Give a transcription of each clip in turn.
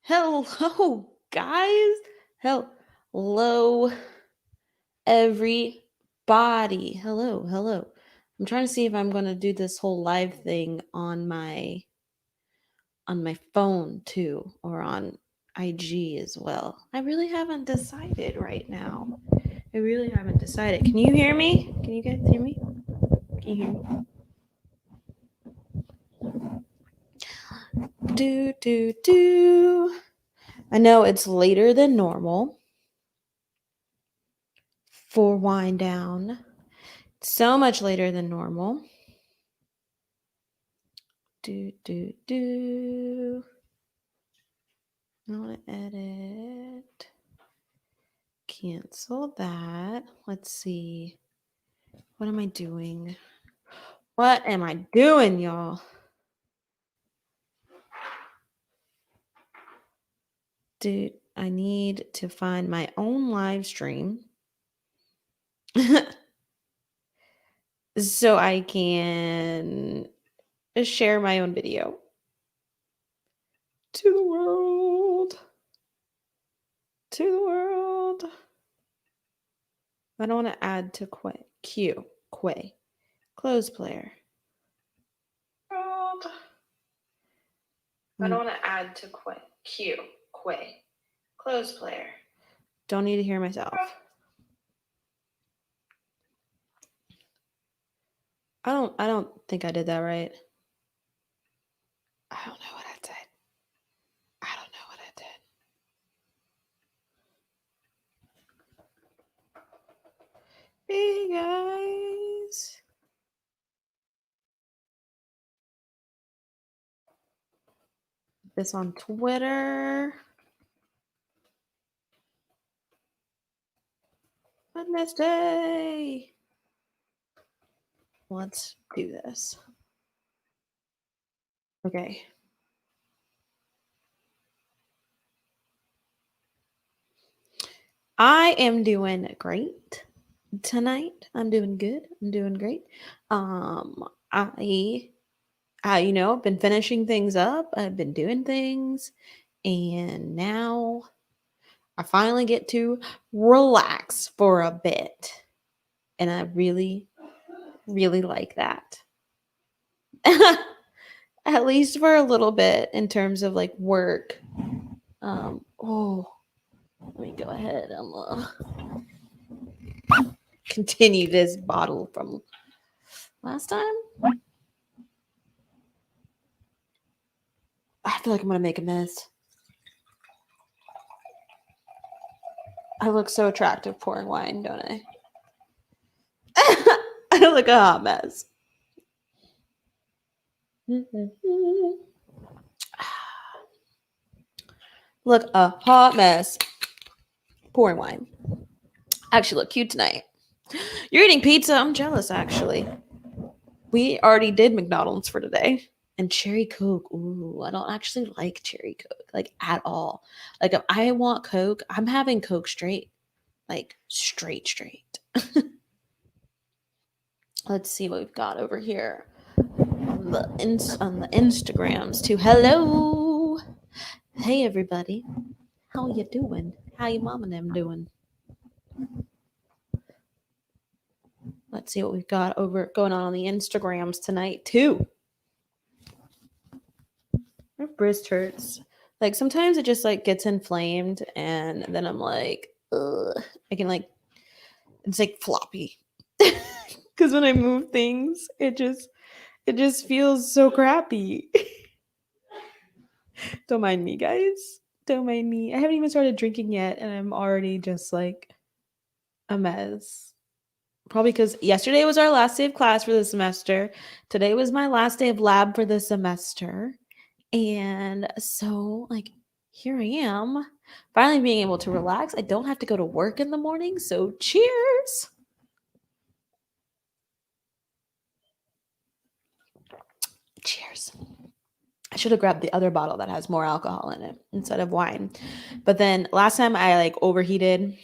Hello, guys. Hello, everybody. Hello. I'm trying to see if I'm going to do this whole live thing on my phone too, or on IG as well. I really haven't decided right now. I really haven't decided. Can you hear me? Can you guys hear me? Can you hear me? Do. I know it's later than normal for wind down. So much later than normal. Do. I want to edit. Cancel that. Let's see. What am I doing? What am I doing, y'all? Dude, I need to find my own live stream so I can share my own video to the world. I don't want to add to queue. Close player. World. I don't want to add to queue. Close player. Don't need to hear myself. I don't think I did that right. I don't know what I did. Hey guys. This on Twitter. Wendesday. Let's do this. Okay. I am doing great tonight. I'm doing good. I'm doing great. I've been finishing things up. I've been doing things, and now I finally get to relax for a bit. And I really, really like that. At least for a little bit in terms of like work. Let me go ahead and continue this bottle from last time. I feel like I'm gonna make a mess. I look so attractive pouring wine, don't I? I look a hot mess. Look a hot mess. Pouring wine. I actually look cute tonight. You're eating pizza. I'm jealous, actually. We already did McDonald's for today. And cherry Coke. Ooh, I don't actually like cherry Coke, like at all. Like if I want Coke, I'm having Coke straight. Like straight. Let's see what we've got over here on the Instagrams too. Hello. Hey everybody. How you doing? How you mom and them doing? Let's see what we've got going on the Instagrams tonight too. My wrist hurts. Like sometimes it just like gets inflamed, and then I'm like, ugh. I can like, it's like floppy. Because when I move things, it just feels so crappy. Don't mind me, guys. Don't mind me. I haven't even started drinking yet, and I'm already just like a mess. Probably because yesterday was our last day of class for the semester. Today was my last day of lab for the semester. And so, like, here I am, finally being able to relax. I don't have to go to work in the morning. So, cheers. Cheers. I should have grabbed the other bottle that has more alcohol in it instead of wine. But then last time I like overheated,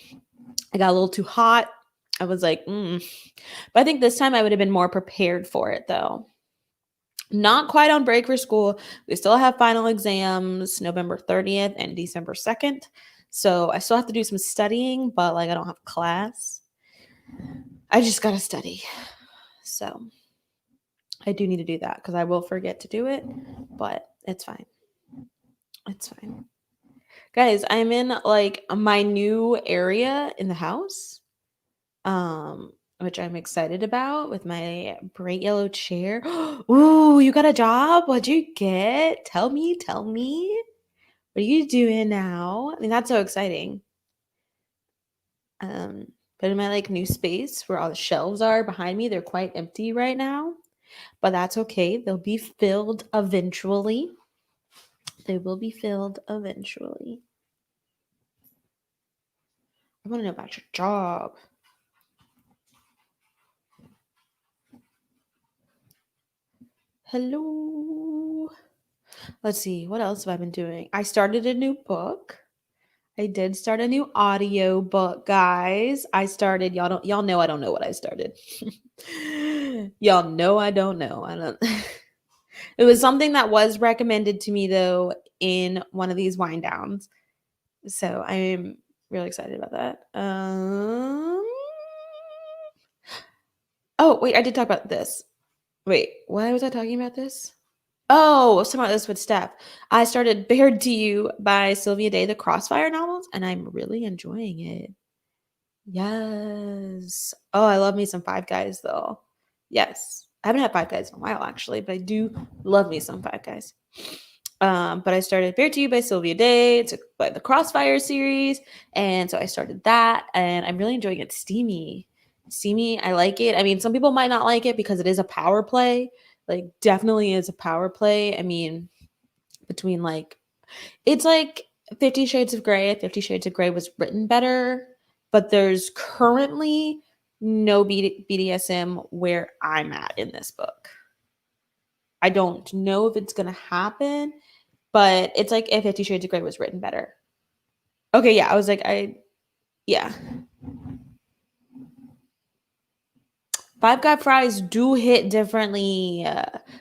I got a little too hot. I was like, But I think this time I would have been more prepared for it though. Not quite on break for school. We still have final exams November 30th and December 2nd. So I still have to do some studying, but like I don't have class. I just got to study. So I do need to do that because I will forget to do it, but it's fine. It's fine. Guys, I'm in like my new area in the house, which I'm excited about with my bright yellow chair. Ooh, you got a job? What'd you get? Tell me, tell me. What are you doing now? I mean, that's so exciting. Um, but in my like new space where all the shelves are behind me, they're quite empty right now. But that's okay. They'll be filled eventually. They will be filled eventually. I want to know about your job. Hello. Let's see. What else have I been doing? I started a new book. I did start a new audio book, guys. I started y'all know I don't know what I started. Y'all know I don't know. I don't It was something that was recommended to me though in one of these wind downs. So I'm really excited about that. Oh, wait, I did talk about this. Wait, why was I talking about this? Oh, I was talking about this with Steph. I started Bared to You by Sylvia Day, the Crossfire novels, and I'm really enjoying it. Yes. Oh, I love me some Five Guys though. Yes. I haven't had Five Guys in a while actually, but I do love me some Five Guys. But I started Bare to You by Sylvia Day. It's by the Crossfire series. And so I started that and I'm really enjoying it. Steamy. Steamy, I like it. I mean, some people might not like it because it is a power play. Like, definitely is a power play. I mean, between like it's like 50 Shades of Grey. 50 Shades of Grey was written better, but there's currently no BDSM where I'm at in this book. I don't know if it's going to happen, but it's like if 50 Shades of Grey was written better. Okay, yeah, I was like, yeah. Five Guy Fries do hit differently.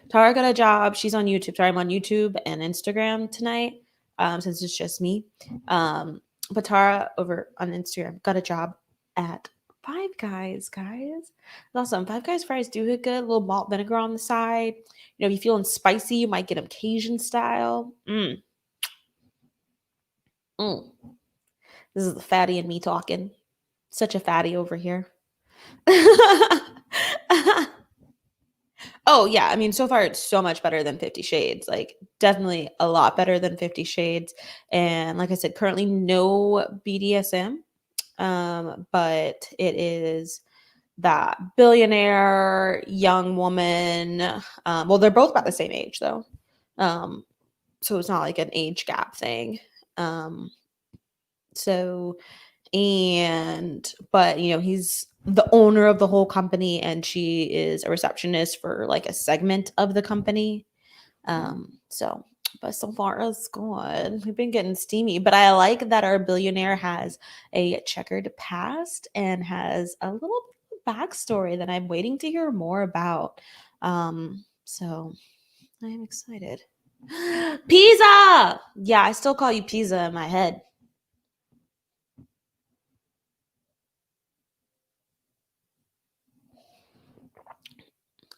Tara got a job. She's on YouTube. Sorry, I'm on YouTube and Instagram tonight since it's just me. But Tara over on Instagram got a job at Five Guys, guys. That's awesome. Five Guys Fries do hit good. A little malt vinegar on the side. You know, if you're feeling spicy, you might get them Cajun style. Mm. This is the fatty in me talking. Such a fatty over here. Oh, yeah, I mean, so far it's so much better than 50 Shades, like, definitely a lot better than 50 Shades, and like I said, currently no BDSM, but it is that billionaire young woman, well, they're both about the same age, though, um, so it's not like an age gap thing, um, so but you know he's the owner of the whole company and she is a receptionist for like a segment of the company, so but so far it's good. We've been getting steamy, but I like that our billionaire has a checkered past and has a little backstory that I'm waiting to hear more about, so I am excited. Pizza, yeah, I still call you Pizza in my head.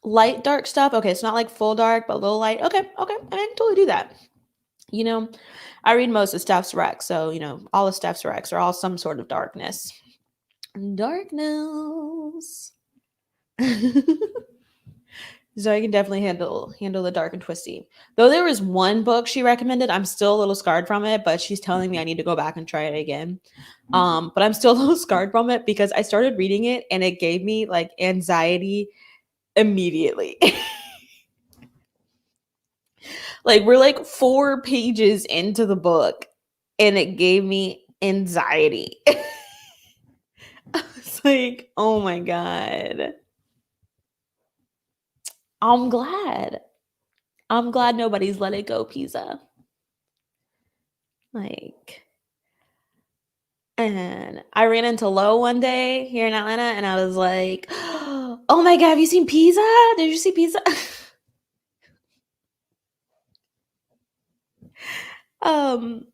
Light dark stuff. Okay, it's not like full dark, but a little light. Okay, okay, I can totally do that. You know, I read most of Steph's Recs, so you know, all of Steph's Recs are all some sort of darkness. Darkness. So I can definitely handle the dark and twisty. Though there was one book she recommended, I'm still a little scarred from it, but she's telling me I need to go back and try it again. But I'm still a little scarred from it because I started reading it and it gave me like anxiety immediately. Like we're like 4 pages into the book and it gave me anxiety. I was like, "Oh my god." I'm glad. I'm glad nobody's let it go, Pizza. Like, and I ran into Lowe one day here in Atlanta and I was like, "Oh my god, have you seen Pizza? Did you see Pizza?" Um,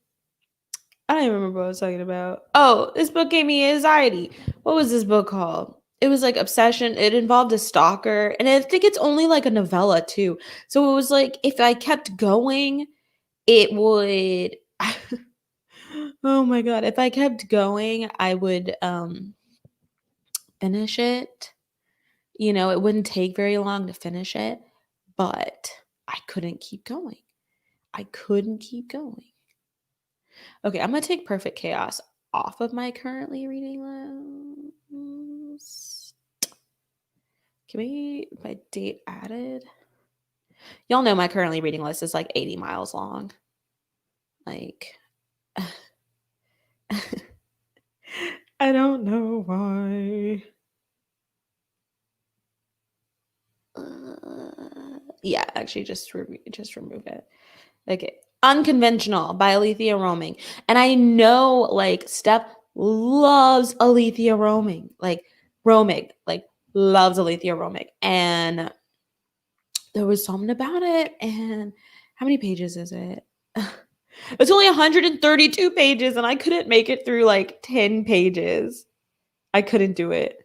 I don't even remember what I was talking about. Oh, this book gave me anxiety. What was this book called? It was like Obsession. It involved a stalker, and I think it's only like a novella too. So it was like if I kept going, it would. Oh my god! If I kept going, I would finish it. You know, it wouldn't take very long to finish it, but I couldn't keep going. I couldn't keep going. Okay, I'm gonna take Perfect Chaos off of my currently reading list. Can we by date added? Y'all know my currently reading list is like 80 miles long. Like I don't know why. Yeah, actually just remove it. Okay. Unconventional by Alethea Roaming. And I know like Steph loves Alethea Roaming. Like loves Alethea Roaming. And there was something about it. And how many pages is it? It's only 132 pages, and I couldn't make it through like 10 pages. I couldn't do it.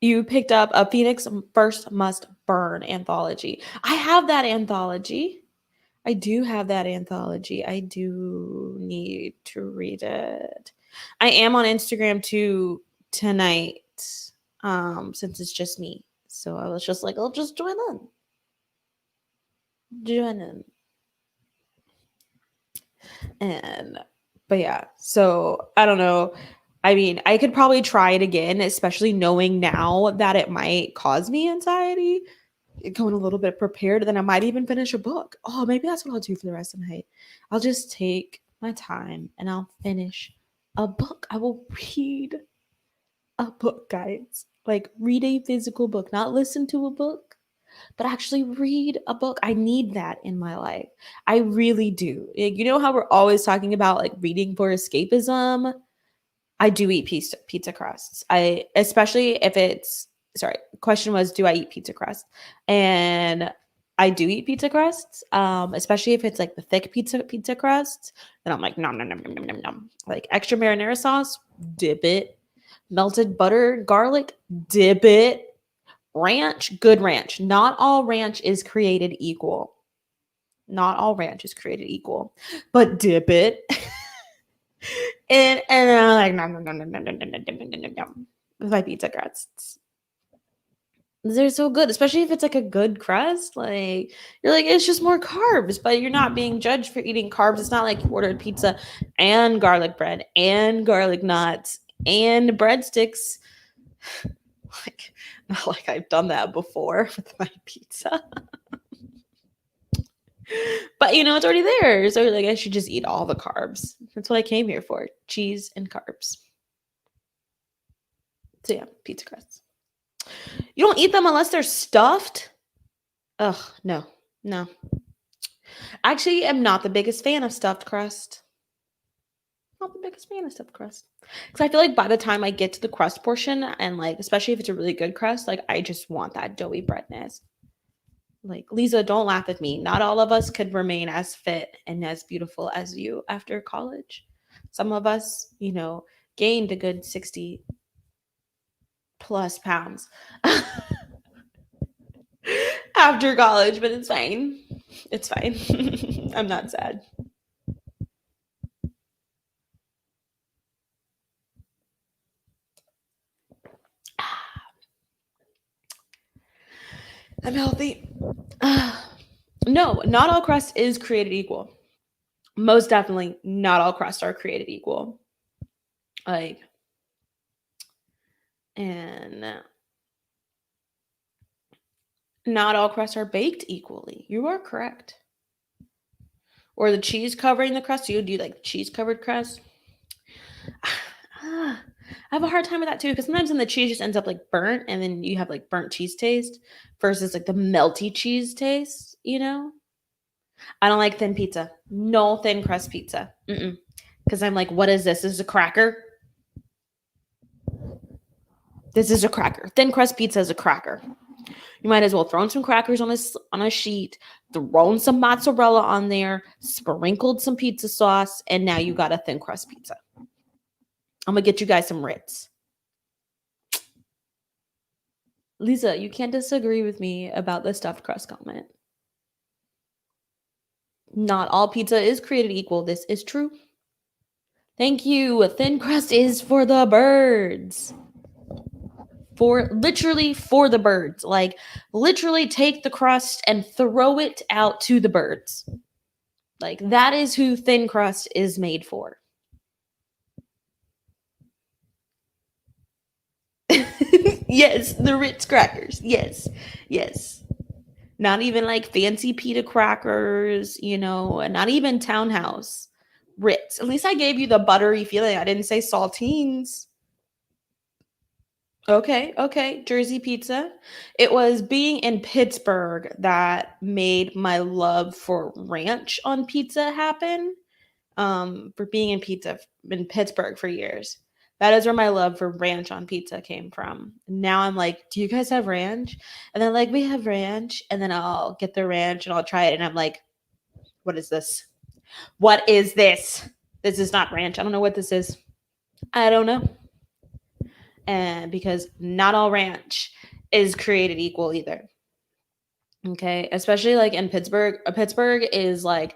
You picked up a Phoenix First Must Burn anthology. I have that anthology. I do have that anthology. I do need to read it. I am on Instagram too tonight, since it's just me. So I was just like, I'll just join in. Join in. But yeah, so I don't know. I mean, I could probably try it again, especially knowing now that it might cause me anxiety. Going a little bit prepared, then I might even finish a book. Oh, maybe that's what I'll do for the rest of the night. I'll just take my time and I'll finish a book. I will read a book, guys. Like, read a physical book, not listen to a book, but actually read a book. I need that in my life. I really do. You know how we're always talking about like reading for escapism? I do eat pizza crusts. I especially if it's sorry, question was do I eat pizza crust? And I do eat pizza crusts, especially if it's like the thick pizza crust. Then I'm like nom nom nom nom nom nom nom. Like extra marinara sauce, dip it. Melted butter, garlic, dip it. Ranch, good ranch. Not all ranch is created equal. Not all ranch is created equal, but dip it. And I'm like nom nom nom nom nom nom nom nom nom nom nom with my pizza crusts. They're so good, especially if it's like a good crust. Like you're like it's just more carbs, but you're not being judged for eating carbs. It's not like you ordered pizza and garlic bread and garlic knots and breadsticks. Like not like I've done that before with my pizza. But you know it's already there. So like I should just eat all the carbs. That's what I came here for. Cheese and carbs. So yeah, pizza crusts. You don't eat them unless they're stuffed? Ugh, no. No. Actually, I'm not the biggest fan of stuffed crust. Not the biggest fan of stuffed crust. Because I feel like by the time I get to the crust portion, and like, especially if it's a really good crust, like, I just want that doughy breadness. Like, Lisa, don't laugh at me. Not all of us could remain as fit and as beautiful as you after college. Some of us, you know, gained a good 60 plus pounds after college, but it's fine. It's fine. I'm not sad. I'm healthy. No, not all crust is created equal. Most definitely, not all crusts are created equal. Like, and not all crusts are baked equally. You are correct. Or the cheese covering the crust. You do like cheese covered crust. I have a hard time with that too because sometimes then the cheese just ends up like burnt, and then you have like burnt cheese taste versus like the melty cheese taste. You know, I don't like thin pizza. No thin crust pizza. Because I'm like, what is this? This is a cracker. This is a cracker. Thin crust pizza is a cracker. You might as well throw in some crackers on a sheet, thrown some mozzarella on there, sprinkled some pizza sauce, and now you got a thin crust pizza. I'm gonna get you guys some Ritz. Lisa, you can't disagree with me about the stuffed crust comment. Not all pizza is created equal. This is true. Thank you. Thin crust is for the birds. For the birds. Like, literally take the crust and throw it out to the birds. Like, that is who thin crust is made for. Yes, the Ritz crackers. Yes. Not even like fancy pita crackers, not even Townhouse. Ritz. At least I gave you the buttery feeling. I didn't say saltines. Okay. Jersey pizza. It was being in Pittsburgh that made my love for ranch on pizza happen. For being in Pittsburgh for years. That is where my love for ranch on pizza came from. Now I'm like, do you guys have ranch? And they're like, we have ranch. And then I'll get the ranch and I'll try it. And I'm like, what is this? What is this? This is not ranch. I don't know what this is. I don't know. And because not all ranch is created equal either. Okay. Especially like in Pittsburgh. Pittsburgh is like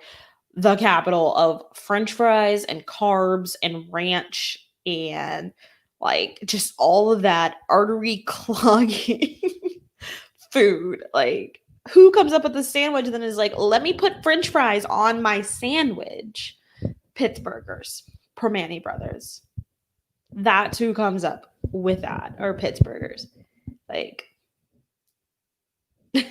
the capital of French fries and carbs and ranch and like just all of that artery clogging food. Like, who comes up with a sandwich and then is like, let me put French fries on my sandwich? Pittsburghers, Permani brothers. That's who comes up with that, or Pittsburghers. Like, I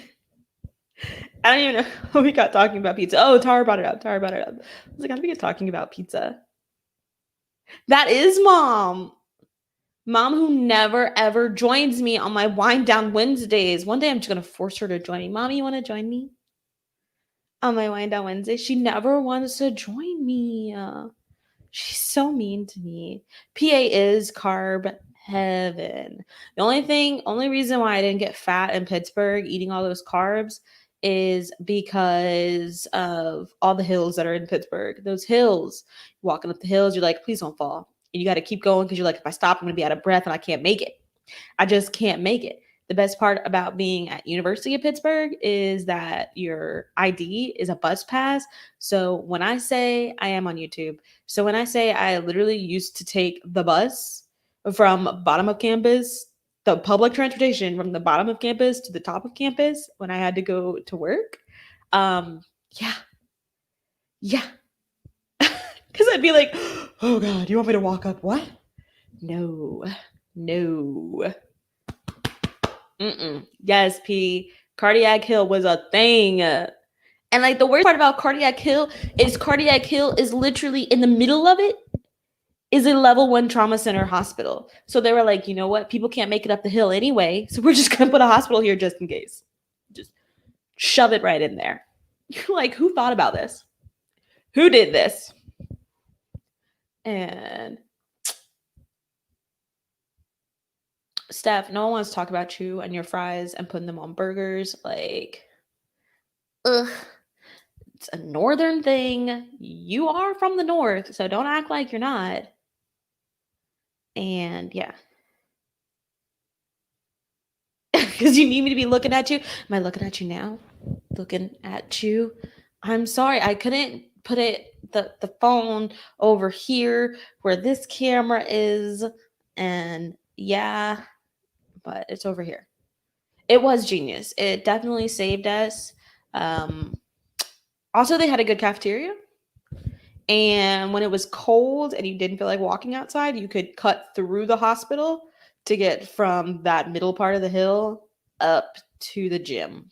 don't even know how we got talking about pizza. Oh, Tara brought it up. I was like, how did we get talking about pizza? That is mom. Mom who never ever joins me on my wind down Wednesdays. One day I'm just going to force her to join me. Mommy, you want to join me on my wind down Wednesday? She never wants to join me. She's so mean to me. PA is carb heaven. The only reason why I didn't get fat in Pittsburgh eating all those carbs is because of all the hills that are in Pittsburgh. Those hills, walking up the hills, you're like, please don't fall. And you got to keep going because you're like, if I stop, I'm going to be out of breath and I can't make it. I just can't make it. The best part about being at University of Pittsburgh is that your ID is a bus pass. So when I say I am on YouTube, so when I say I literally used to take the bus from bottom of campus, the public transportation from the bottom of campus to the top of campus when I had to go to work. Yeah. Because I'd be like, oh God, you want me to walk up what? No. Yes, P. Cardiac Hill was a thing. And like the worst part about Cardiac Hill is literally in the middle of it is a level 1 trauma center hospital. So they were like, you know what? People can't make it up the hill anyway. So we're just going to put a hospital here just in case. Just shove it right in there. You're like, who thought about this? Who did this? And Steph, no one wants to talk about you and your fries and putting them on burgers. Like, ugh. It's a northern thing. You are from the north, so don't act like you're not. And yeah. Because you need me to be looking at you. Am I looking at you now? Looking at you. I'm sorry. I couldn't put the phone over here where this camera is. And yeah, but it's over here. It was genius. It definitely saved us. Also, they had a good cafeteria. And when it was cold and you didn't feel like walking outside, you could cut through the hospital to get from that middle part of the hill up to the gym.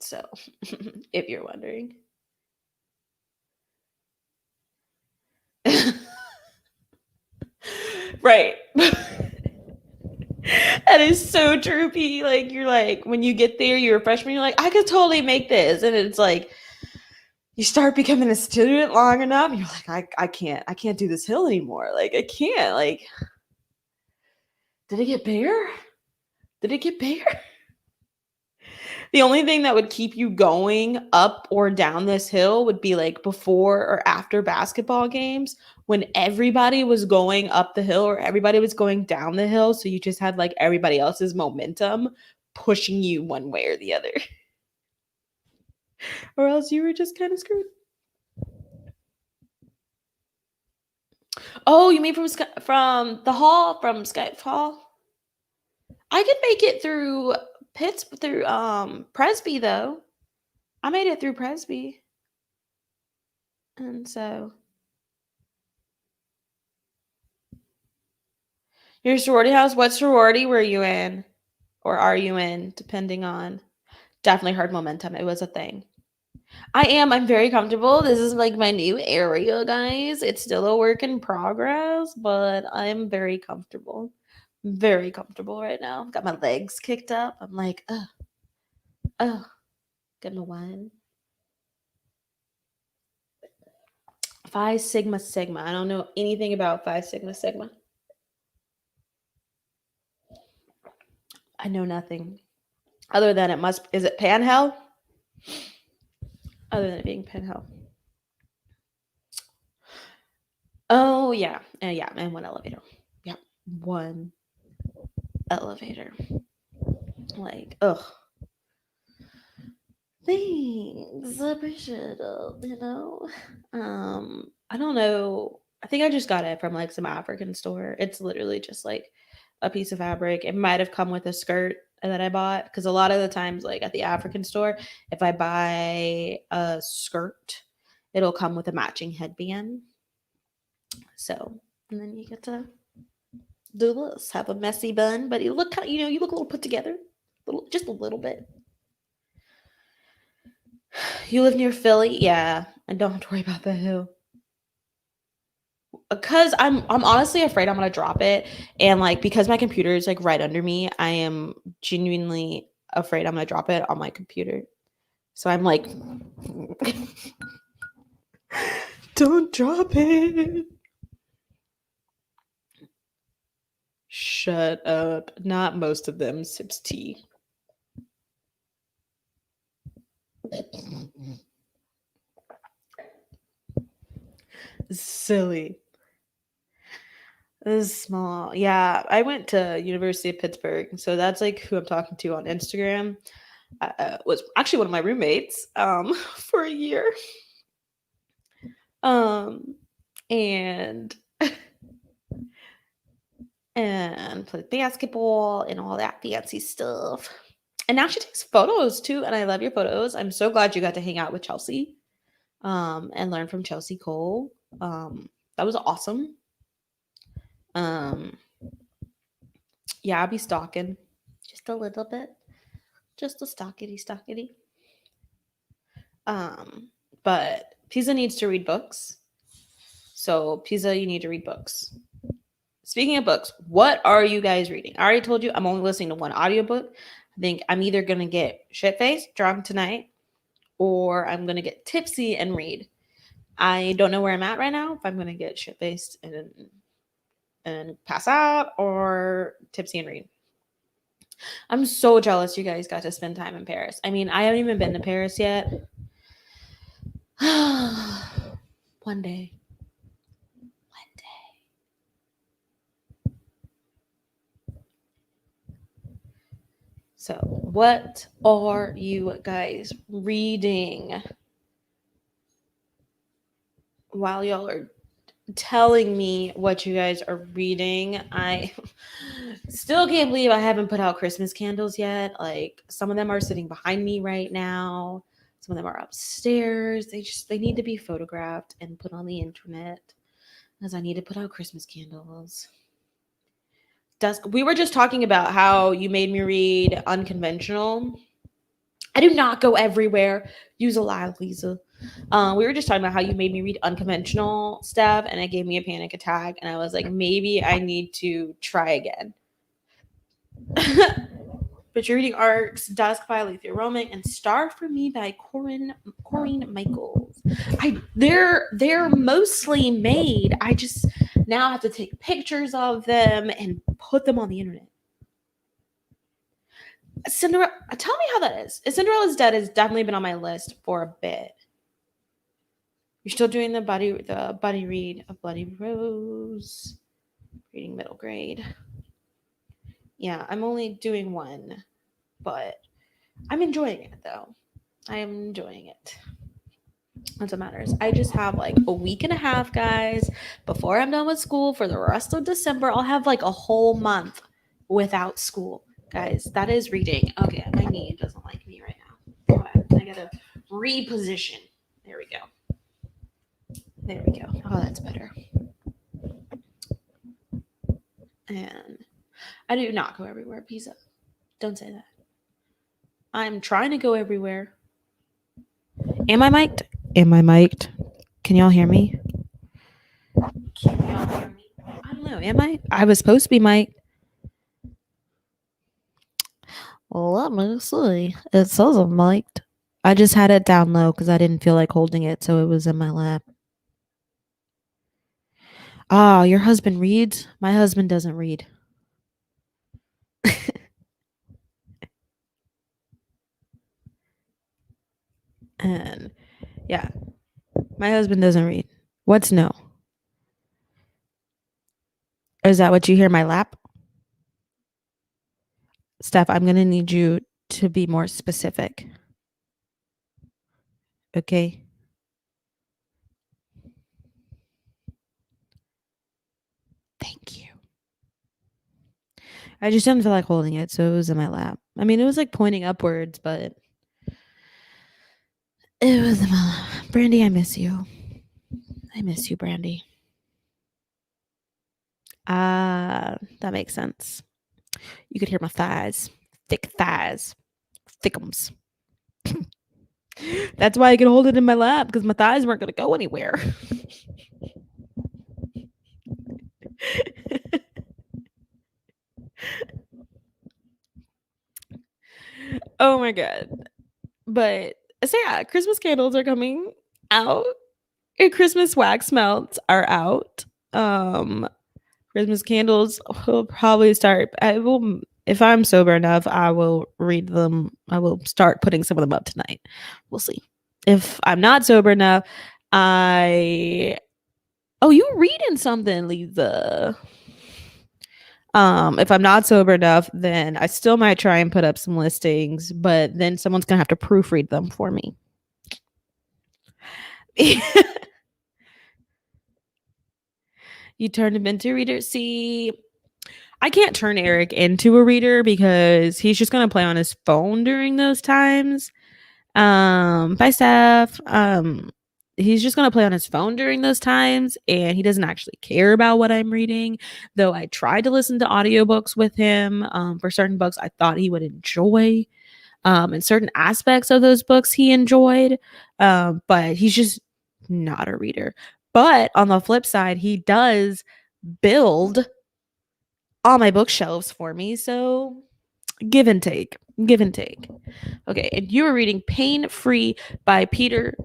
So, if you're wondering. Right. That is so true, P. Like, you're like, when you get there, you're a freshman, you're like, I could totally make this. And it's like, you start becoming a student long enough, you're like, I can't do this hill anymore. Like, I can't. Like, did it get bigger? The only thing that would keep you going up or down this hill would be like before or after basketball games when everybody was going up the hill or everybody was going down the hill. So you just had like everybody else's momentum pushing you one way or the other. Or else you were just kind of screwed. Oh, you mean from the hall from Skype Hall? I could make it through through Presby though. I made it through Presby. And so your sorority house, what sorority were you in? Or are you in, depending on definitely heard momentum. It was a thing. I am. I'm very comfortable. This is like my new area, guys. It's still a work in progress, but I'm very comfortable. Very comfortable right now. Got my legs kicked up. I'm like, oh, gonna wine. Phi Sigma Sigma. I don't know anything about Phi Sigma Sigma. I know nothing. Other than is it pan hell? Other than it being pan hell. Oh yeah. Yeah, and one elevator. Yeah. One elevator. Like, ugh. Thanks. I appreciate it, you know? I don't know. I think I just got it from like some African store. It's literally just like a piece of fabric. It might have come with a skirt that I bought because a lot of the times, like at the African store, if I buy a skirt, it'll come with a matching headband. So, and then you get to do this, have a messy bun, but you look kind of, you look a little put together, just a little bit. You live near Philly? Yeah. I don't have to worry about the hill. Because I'm honestly afraid I'm gonna drop it. And like because my computer is like right under me, I am genuinely afraid I'm gonna drop it on my computer. So I'm like don't drop it. Shut up. Not most of them sips tea. Silly. This is small. Yeah, I went to University of Pittsburgh, so that's like who I'm talking to on Instagram. Was actually one of my roommates for a year. Um and and played basketball and all that fancy stuff. And now she takes photos too, and I love your photos. I'm so glad you got to hang out with Chelsea and learn from Chelsea Cole. That was awesome. Um yeah, I'll be stalking just a little bit. Just a stockity. But Pizza needs to read books. So Pizza, you need to read books. Speaking of books, what are you guys reading? I already told you I'm only listening to one audiobook. I think I'm either gonna get shit-faced drunk tonight, or I'm gonna get tipsy and read. I don't know where I'm at right now. If I'm gonna get shit-faced and pass out, or tipsy and read. I'm so jealous you guys got to spend time in Paris. I mean, I haven't even been to Paris yet. One day. So, what are you guys reading while y'all are telling me what you guys are reading? I still can't believe I haven't put out Christmas candles yet. Like, some of them are sitting behind me right now. Some of them are upstairs. They need to be photographed and put on the internet because I need to put out Christmas candles. We were just talking about how you made me read Unconventional. I do not go everywhere. Use a lie, Lisa. We were just talking about how you made me read Unconventional stuff, and it gave me a panic attack. And I was like, maybe I need to try again. But you're reading Arcs, Dusk by Alethea Roman, and Star for Me by Corinne Michaels. They're mostly made. I just now have to take pictures of them and put them on the internet. Cinderella. Tell me how that is. Cinderella's Dead has definitely been on my list for a bit. You're still doing the buddy read of Bloody Rose, reading middle grade. Yeah, I'm only doing one, but I'm enjoying it though. I am enjoying it. That's what matters. I just have like a week and a half, guys, before I'm done with school for the rest of December. I'll have like a whole month without school, guys. That is reading. Okay, my knee doesn't like me right now. Okay, I gotta reposition. There we go. There we go. Oh, that's better. And I do not go everywhere, Pizza. Don't say that. I'm trying to go everywhere. Am I mic'd? Am I mic'd? Can y'all hear me? Can y'all hear me? I don't know. Am I? I was supposed to be mic'd. Well, let me see. It says I'm mic'd. I just had it down low because I didn't feel like holding it, so it was in my lap. Ah, your husband reads? My husband doesn't read. And yeah, my husband doesn't read. What's no? Is that what you hear? My lap? Steph, I'm going to need you to be more specific. Okay. Thank you. I just didn't feel like holding it, so it was in my lap. I mean, it was like pointing upwards, but it was in my lap. Brandy, I miss you. I miss you, Brandy. Ah, that makes sense. You could hear my thighs. Thick thighs. Thickums. That's why I could hold it in my lap, because my thighs weren't going to go anywhere. Oh my god. But so yeah, Christmas candles are coming out. And Christmas wax melts are out. Christmas candles will probably start. I will, if I'm sober enough, I will read them. I will start putting some of them up tonight. We'll see. If I'm not sober enough, I. Oh, you reading something, Lisa? If I'm not sober enough, then I still might try and put up some listings, but then someone's gonna have to proofread them for me. You turned him into a reader. See, I can't turn Eric into a reader because he's just gonna play on his phone during those times. Bye, Steph. He's just gonna play on his phone during those times, and he doesn't actually care about what I'm reading. Though I tried to listen to audiobooks with him for certain books I thought he would enjoy. And certain aspects of those books he enjoyed, but he's just not a reader. But on the flip side, he does build all my bookshelves for me. So give and take. Give and take. Okay, and you were reading Pain Free by Peter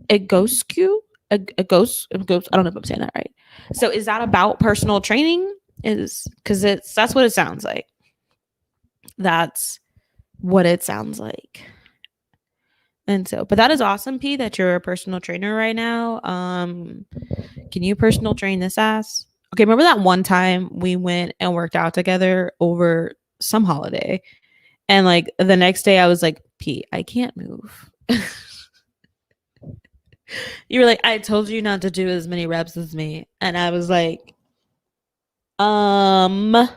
Egoscu. A ghost, I don't know if I'm saying that right. So is that about personal training? Is because that's what it sounds like. That's what it sounds like. And so, but that is awesome, P, that you're a personal trainer right now. Can you personal train this ass? Okay, remember that one time we went and worked out together over some holiday? And like the next day I was like, P, I can't move. You were like, I told you not to do as many reps as me. And I was like, but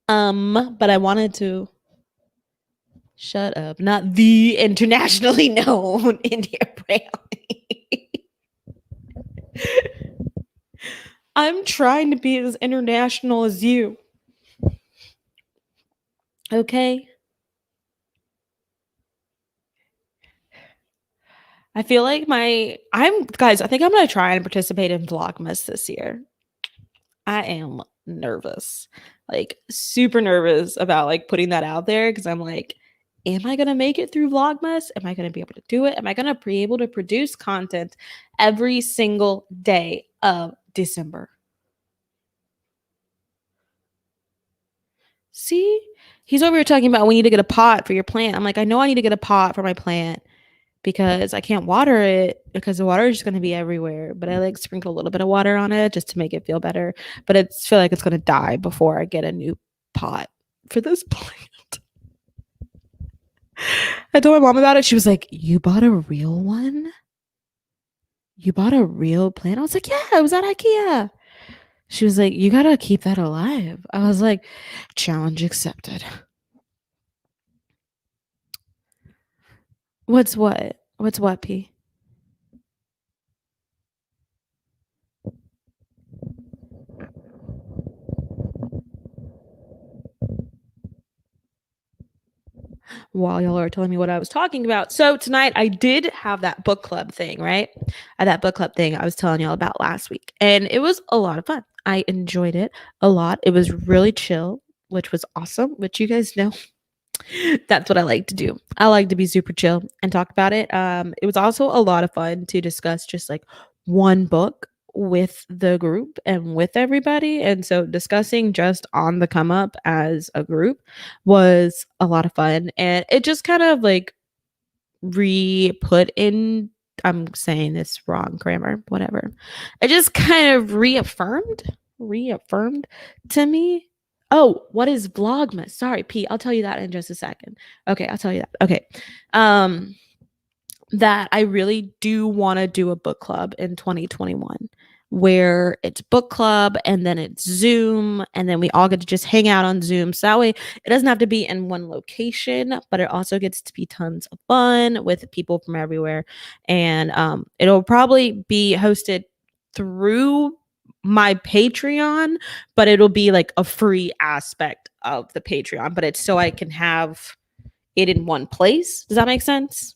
I wanted to. Shut up. Not the internationally known India Brownie. I'm trying to be as international as you. Okay? I feel like I think I'm going to try and participate in Vlogmas this year. I am nervous. Like super nervous about like putting that out there because I'm like, am I going to make it through Vlogmas? Am I going to be able to do it? Am I going to be able to produce content every single day of December? See? He's over here talking about we need to get a pot for your plant. I'm like, I know I need to get a pot for my plant because I can't water it because the water is just going to be everywhere. But I like sprinkle a little bit of water on it just to make it feel better. But I feel like it's going to die before I get a new pot for this plant. I told my mom about it. She was like, "You bought a real one? You bought a real plant?" I was like, "Yeah, it was at IKEA." She was like, "You gotta keep that alive." I was like, "Challenge accepted." What's what? What's what, P? While y'all are telling me what I was talking about. So tonight I did have that book club thing, right? That book club thing I was telling y'all about last week. And it was a lot of fun. I enjoyed it a lot. It was really chill, which was awesome, which you guys know that's what I like to do. I like to be super chill and talk about it. It was also a lot of fun to discuss just like one book with the group and with everybody. And so discussing just on the come up as a group was a lot of fun. And it just kind of like re put in, I'm saying this wrong grammar, whatever. It just kind of reaffirmed to me. Oh, what is Vlogmas? Sorry, Pete. I'll tell you that in just a second. Okay, I'll tell you that. Okay. Um, that I really do want to do a book club in 2021 where it's book club and then it's Zoom and then we all get to just hang out on Zoom. So that way it doesn't have to be in one location, but it also gets to be tons of fun with people from everywhere. And it'll probably be hosted through my Patreon, but it'll be like a free aspect of the Patreon, but it's so I can have it in one place. Does that make sense?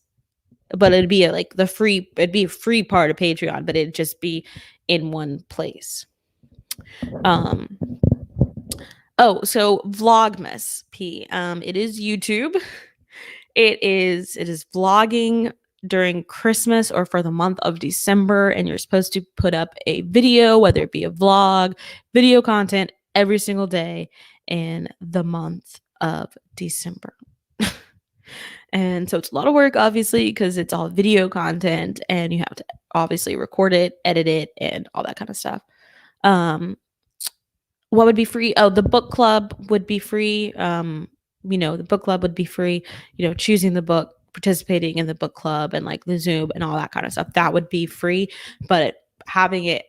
But it'd be a free part of Patreon, but it'd just be in one place. Um so Vlogmas P. It is YouTube. It is vlogging during Christmas or for the month of December, and you're supposed to put up a video, whether it be a vlog, video content every single day in the month of December. And so it's a lot of work, obviously, because it's all video content and you have to obviously record it, edit it, and all that kind of stuff. Um, what would be free? Oh, the book club would be free. The book club would be free. Choosing the book, participating in the book club, and like the Zoom and all that kind of stuff. That would be free. But having it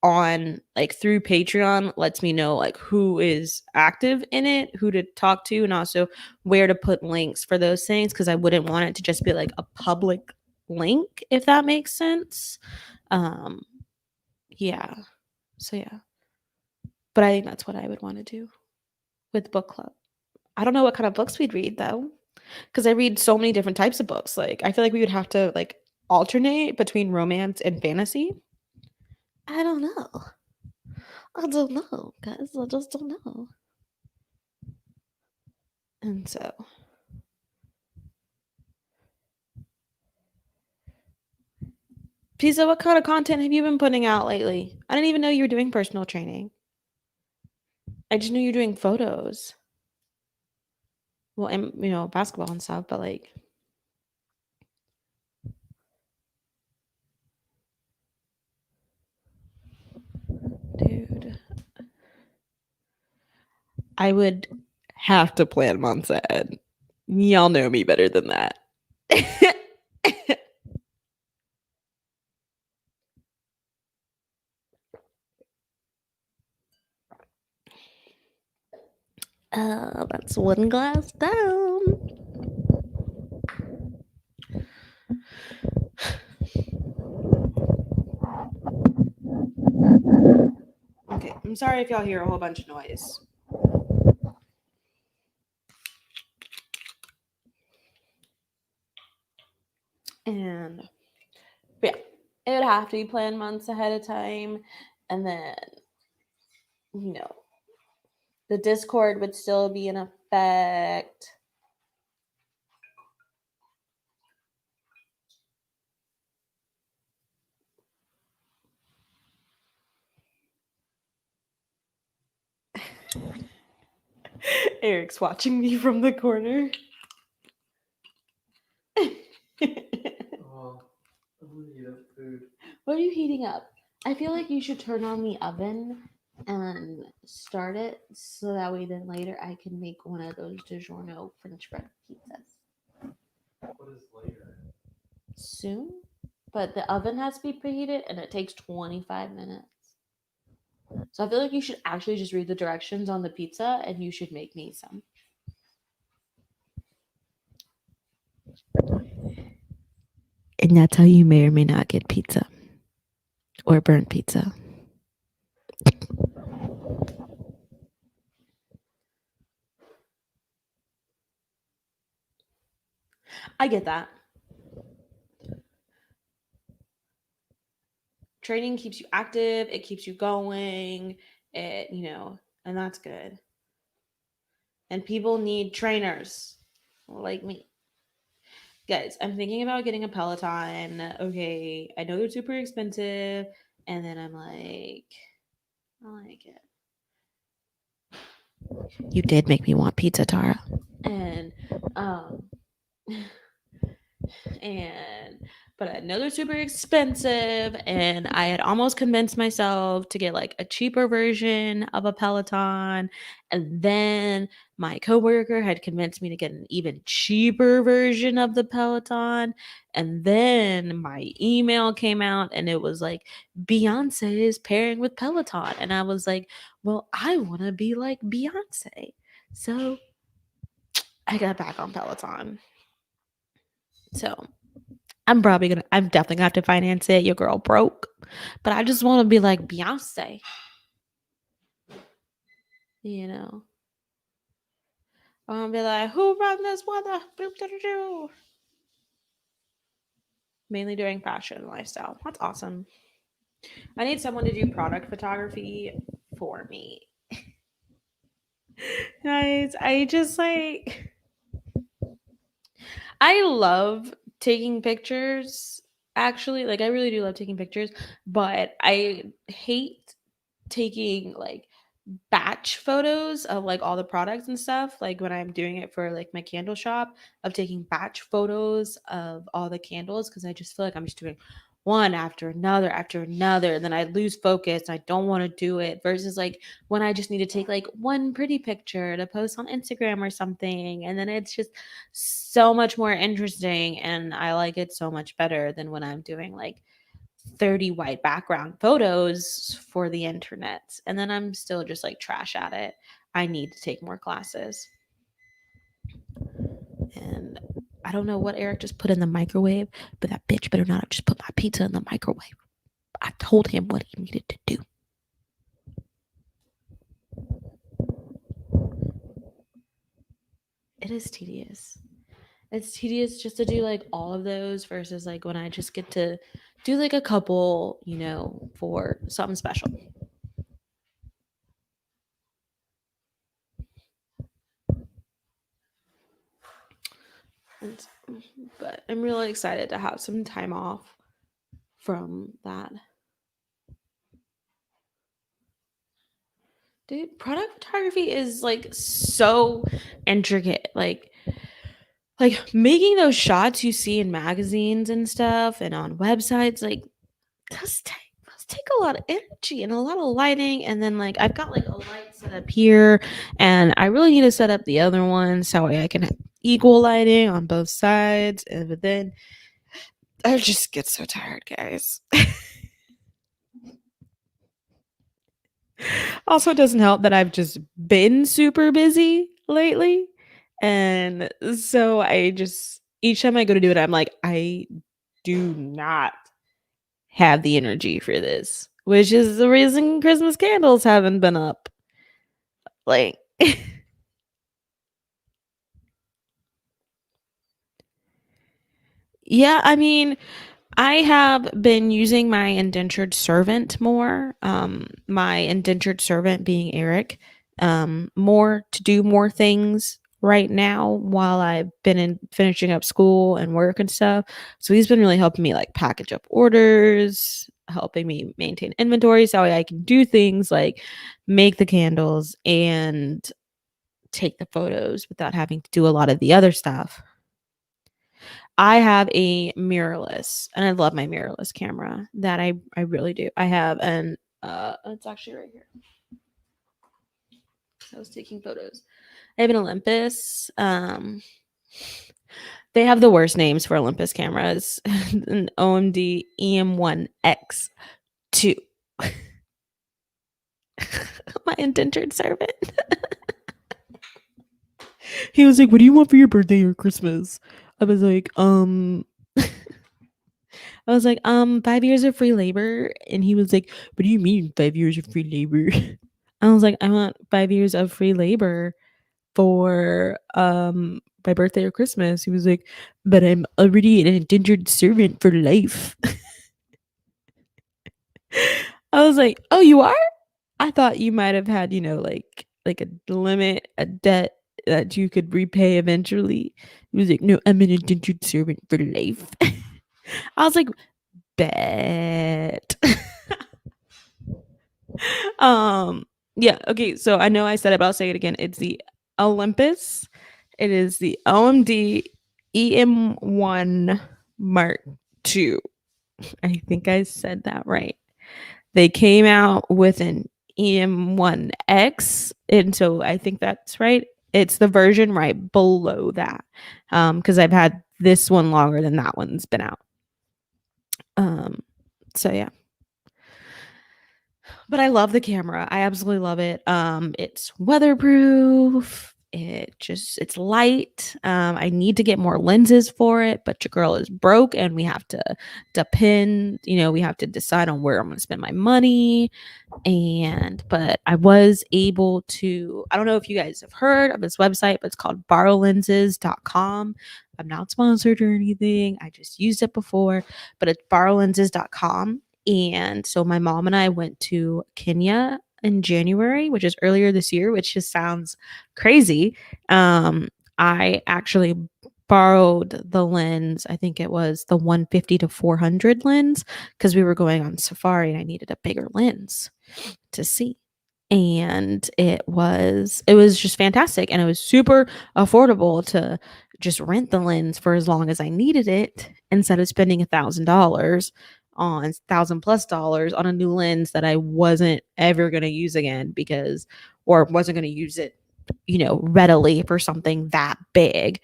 on like through Patreon lets me know like who is active in it, who to talk to, and also where to put links for those things because I wouldn't want it to just be like a public link, if that makes sense. Um, yeah. So yeah. But I think that's what I would want to do with book club. I don't know what kind of books we'd read though, because I read so many different types of books. Like I feel like we would have to like alternate between romance and fantasy. I don't know. I don't know, guys. I just don't know. And so, Pisa, what kind of content have you been putting out lately? I didn't even know you were doing personal training. I just knew you were doing photos. Well, and basketball and stuff, but like, dude, I would have to plan months ahead. Y'all know me better than that. That's one glass down. Okay, I'm sorry if y'all hear a whole bunch of noise. And yeah, it would have to be planned months ahead of time. And then, you know, the Discord would still be in effect. Eric's watching me from the corner. Oh, I'm gonna heat up food. What are you heating up? I feel like you should turn on the oven and start it so that way then later I can make one of those DiGiorno French bread pizzas. What is later? Soon? But the oven has to be preheated and it takes 25 minutes. So I feel like you should actually just read the directions on the pizza and you should make me some. And that's how you may or may not get pizza or burnt pizza. I get that. Training keeps you active, it keeps you going, and that's good. And people need trainers like me. Guys, I'm thinking about getting a Peloton. Okay, I know they're super expensive, and then I'm like, I like it. You did make me want pizza, Tara. And and but I know they're super expensive, and I had almost convinced myself to get like a cheaper version of a Peloton, and then my coworker had convinced me to get an even cheaper version of the Peloton, and then my email came out and it was like Beyonce is pairing with Peloton, and I was like, well, I want to be like Beyonce, so I got back on Peloton. So I'm definitely gonna have to finance it. Your girl broke, but I just want to be like Beyonce, you know. I want to be like, who run this weather? Mainly doing fashion and lifestyle. That's awesome. I need someone to do product photography for me. Guys, I love taking pictures. Actually, like I really do love taking pictures, but I hate taking like batch photos of like all the products and stuff, like when I'm doing it for like my candle shop, of taking batch photos of all the candles, because I just feel like I'm just doing one after another, and then I lose focus. I don't want to do it versus like when I just need to take like one pretty picture to post on Instagram or something, and then it's just so much more interesting and I like it so much better than when I'm doing like 30 white background photos for the internet, and then I'm still just like trash at it. I need to take more classes. And I don't know what Eric just put in the microwave, but that bitch better not have just put my pizza in the microwave. I told him what he needed to do. It is tedious. It's tedious just to do like all of those versus like when I just get to do like a couple, for something special. And, but I'm really excited to have some time off from that. Dude, product photography is like so intricate. Like making those shots you see in magazines and stuff and on websites, like does take a lot of energy and a lot of lighting. And then like I've got like a light set up here, and I really need to set up the other one so I can have equal lighting on both sides. And but then I just get so tired, guys. Also, it doesn't help that I've just been super busy lately. And so I just, each time I go to do it, I'm like, I do not have the energy for this, which is the reason Christmas candles haven't been up. Like, yeah, I mean, I have been using my indentured servant more. My indentured servant being Eric, more to do more things right now while I've been in finishing up school and work and stuff. So he's been really helping me like package up orders, helping me maintain inventory so I can do things like make the candles and take the photos without having to do a lot of the other stuff. I have a mirrorless, and I love my mirrorless camera. That I really do. I have an it's actually right here. I was taking photos. I have an Olympus. They have the worst names for Olympus cameras. An OMD EM1X2. My indentured servant. He was like, "What do you want for your birthday or Christmas?" I was like, I was like, 5 years of free labor. And he was like, "What do you mean 5 years of free labor?" I was like, "I want 5 years of free labor for my birthday or Christmas." He was like, "But I'm already an indentured servant for life." I was like, "Oh, you are? I thought you might have had, like a limit, a debt that you could repay eventually." He was like, "No, I'm an indentured servant for life." I was like, "Bet." um, yeah, okay, so I know I said it, but I'll say it again. It's the Olympus. It is the OMD EM1 Mark II. I think I said that right. They came out with an EM1X, and so I think that's right. It's the version right below that, because I've had this one longer than that one's been out. So yeah, but I love the camera. I absolutely love it. It's weatherproof. It's light. I need to get more lenses for it, but your girl is broke, and we have to depend. We have to decide on where I'm going to spend my money. But I was able to, I don't know if you guys have heard of this website, but it's called borrowlenses.com. I'm not sponsored or anything. I just used it before, but it's borrowlenses.com. And so my mom and I went to Kenya in January, which is earlier this year, which just sounds crazy. I actually borrowed the lens. I think it was the 150 to 400 lens, because we were going on safari and I needed a bigger lens to see. And it was just fantastic, and it was super affordable to just rent the lens for as long as I needed it, instead of spending $1,000 on $1,000+ on a new lens that I wasn't ever going to use again, because or wasn't going to use it readily for something that big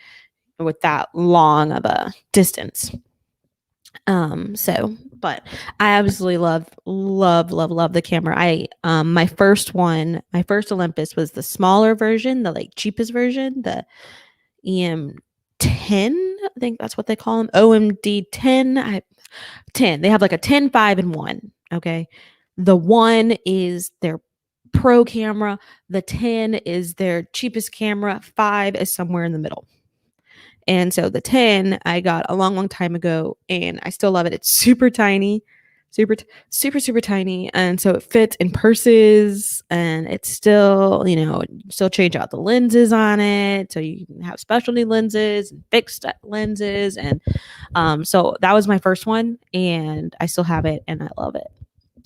with that long of a distance. But I absolutely love the camera. My first Olympus was the smaller version, the like cheapest version, the EM10. I think that's what they call them. OMD 10. 10. They have like a 10, 5, and 1. Okay. The 1 is their pro camera. The 10 is their cheapest camera. 5 is somewhere in the middle. And so the 10 I got a long time ago, and I still love it. It's super tiny, super tiny. And so it fits in purses, and it's still, still change out the lenses on it. So you can have specialty lenses and fixed lenses. And so that was my first one, and I still have it, and I love it.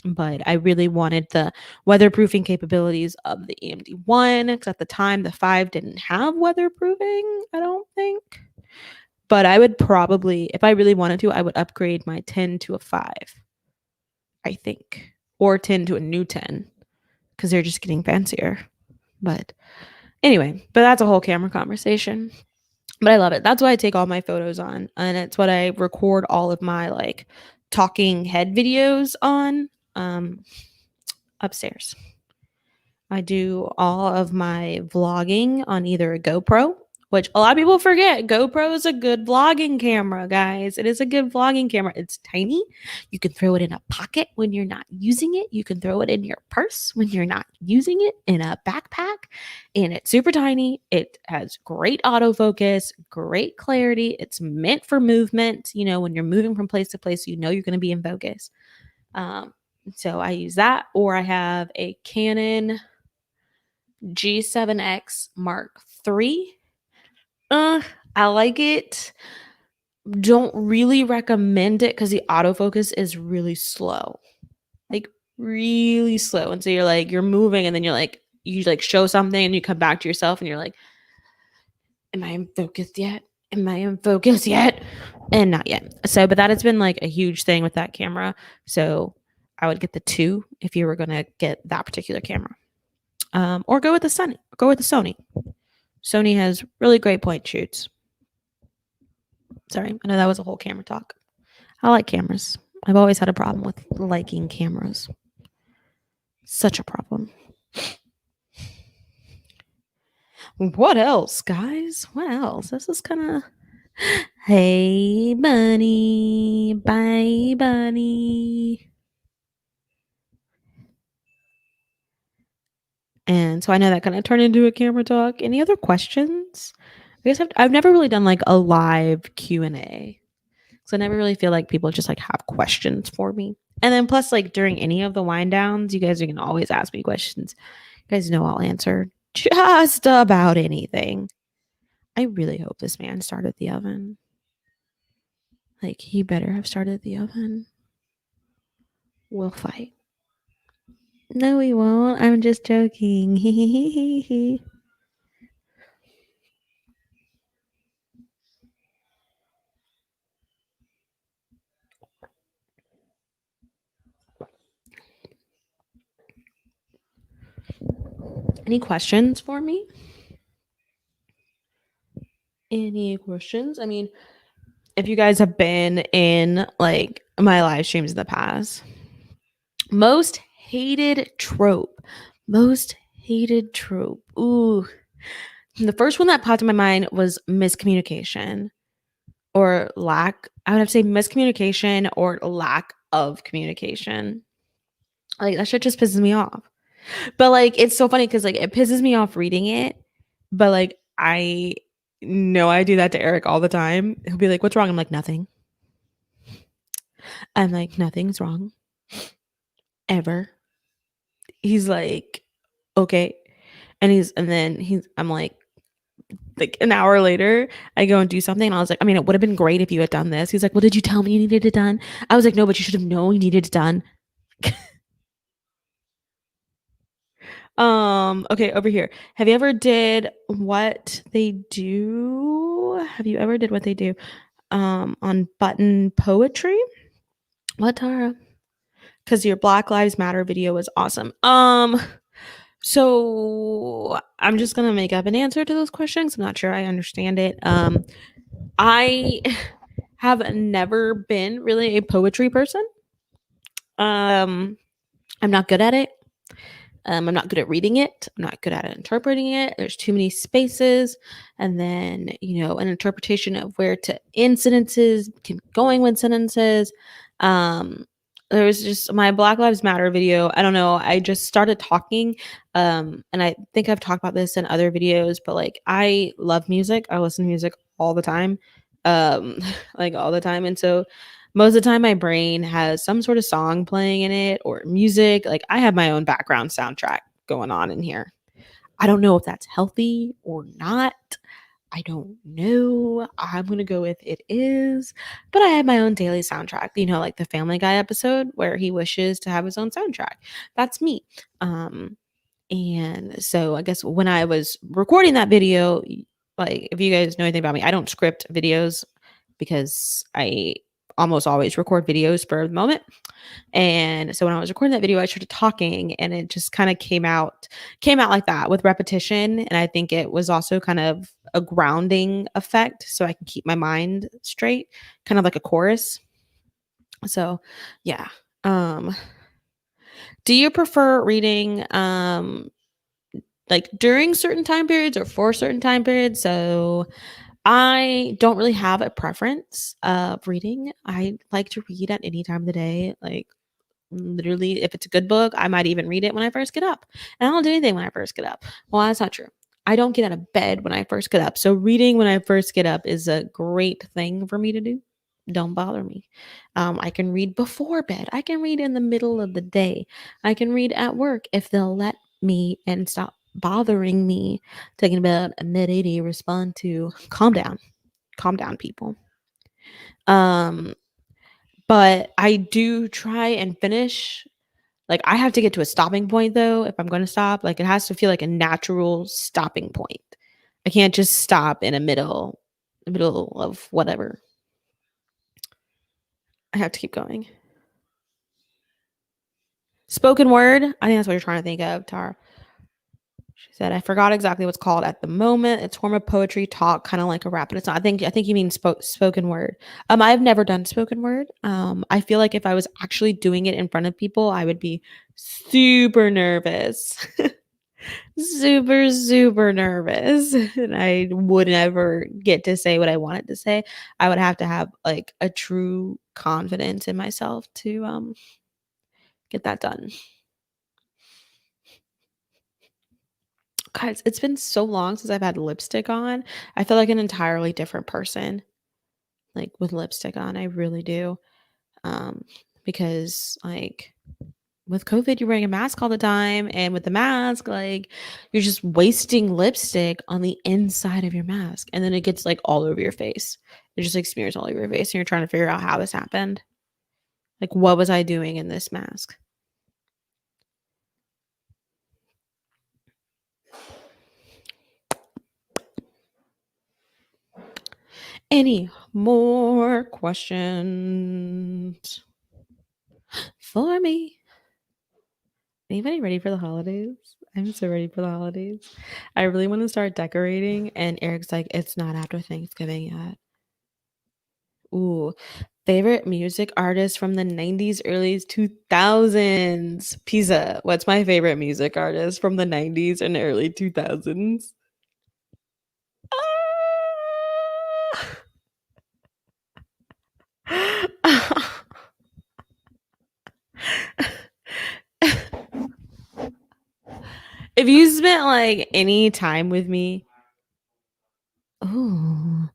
But I really wanted the weatherproofing capabilities of the AMD 1, because at the time the 5 didn't have weatherproofing, I don't think. But I would probably, if I really wanted to, I would upgrade my 10 to a 5, I think. Or 10 to a new 10, because they're just getting fancier. But anyway, that's a whole camera conversation. But I love it. That's what I take all my photos on. And it's what I record all of my like talking head videos on, upstairs. I do all of my vlogging on either a GoPro, which a lot of people forget. GoPro is a good vlogging camera, guys. It is a good vlogging camera. It's tiny. You can throw it in a pocket when you're not using it. You can throw it in your purse when you're not using it, in a backpack. And it's super tiny. It has great autofocus, great clarity. It's meant for movement. When you're moving from place to place, you're going to be in focus. So I use that, or I have a Canon G7X Mark III. I like it. Don't really recommend it because the autofocus is really slow. Like really slow. And so you're moving, and then you're like, you like show something and you come back to yourself and you're like, am I in focus yet? Am I in focus yet? And not yet. So, but that has been like a huge thing with that camera. So I would get the two if you were gonna get that particular camera. Or go with the Sony. Go with the Sony. Sony has really great point shoots. Sorry, I know that was a whole camera talk. I like cameras. I've always had a problem with liking cameras. Such a problem. What else, guys? What else? This is kind of. Hey, bunny. Bye, bunny. And so I know that kind of turned into a camera talk. Any other questions? I guess I've never really done like a live Q&A. So I never really feel like people just like have questions for me. And then plus like during any of the wind downs, you guys can always ask me questions. You guys know I'll answer just about anything. I really hope this man started the oven. Like he better have started the oven. We'll fight. No, we won't. I'm just joking. Any questions for me? Any questions? I mean, if you guys have been in like my live streams in the past, most hated trope. Most hated trope. Ooh. The first one that popped in my mind was miscommunication or lack. I would have to say miscommunication or lack of communication. Like that shit just pisses me off. But like it's so funny because like it pisses me off reading it, but like I know I do that to Eric all the time. He'll be like, "What's wrong?" I'm like, "Nothing." I'm like, "Nothing's wrong." Ever. He's like, "Okay." And then I'm like an hour later, I go and do something and I was like, I mean, it would have been great if you had done this. He's like, "Well, did you tell me you needed it done?" I was like, "No, but you should have known you needed it done." Okay, over here. Have you ever did what they do? Have you ever did what they do on button poetry? What, Tara? Because your Black Lives Matter video was awesome. So I'm just gonna make up an answer to those questions. I'm not sure I understand it. I have never been really a poetry person. I'm not good at it. I'm not good at reading it. I'm not good at interpreting it. There's too many spaces. And then, an interpretation of where to end sentences, going with sentences. There was just my Black Lives Matter video. I don't know. I just started talking. And I think I've talked about this in other videos, but like I love music. I listen to music all the time. Like all the time. And so most of the time my brain has some sort of song playing in it or music. Like I have my own background soundtrack going on in here. I don't know if that's healthy or not. I don't know. I'm going to go with it is. But I have my own daily soundtrack, like the Family Guy episode where he wishes to have his own soundtrack. That's me. And so I guess when I was recording that video, like if you guys know anything about me, I don't script videos because I almost always record videos for the moment. And so when I was recording that video, I started talking and it just kind of came out like that with repetition. And I think it was also kind of a grounding effect so I can keep my mind straight, kind of like a chorus. So yeah. Do you prefer reading like during certain time periods or for certain time periods? So I don't really have a preference of reading. I like to read at any time of the day. Like literally, if it's a good book, I might even read it when I first get up. And I don't do anything when I first get up. Well, that's not true. I don't get out of bed when I first get up. So reading when I first get up is a great thing for me to do. Don't bother me. I can read before bed. I can read in the middle of the day. I can read at work if they'll let me and stop bothering me. Taking about a mid 80 respond to calm down, people. Um, but I do try and finish Like I have to get to a stopping point though if I'm going to stop. Like it has to feel like a natural stopping point. I can't just stop in the middle of whatever. I have to keep going. Spoken word. I think that's what you're trying to think of, Tara. She said, "I forgot exactly what's called at the moment. It's a form of poetry, talk, kind of like a rap, but it's not. I think you mean spoken word. I've never done spoken word. I feel like if I was actually doing it in front of people, I would be super nervous, super nervous, and I would never get to say what I wanted to say. I would have to have like a true confidence in myself to get that done. Guys, it's been so long since I've had lipstick on. I feel like an entirely different person, like with lipstick on. I really do. Um, because like with COVID, you're wearing a mask all the time, and with the mask, like you're just wasting lipstick on the inside of your mask, and then it gets like all over your face. It just like smears all over your face, and you're trying to figure out how this happened. Like, what was I doing in this mask? Any more questions for me? Anybody ready for the holidays? I'm so ready for the holidays. I really want to start decorating, and Eric's like, it's not after Thanksgiving yet. Ooh, favorite music artist from the 90s, early 2000s. Pizza. What's my favorite music artist from the 90s and early 2000s? If you spent like any time with me, oh,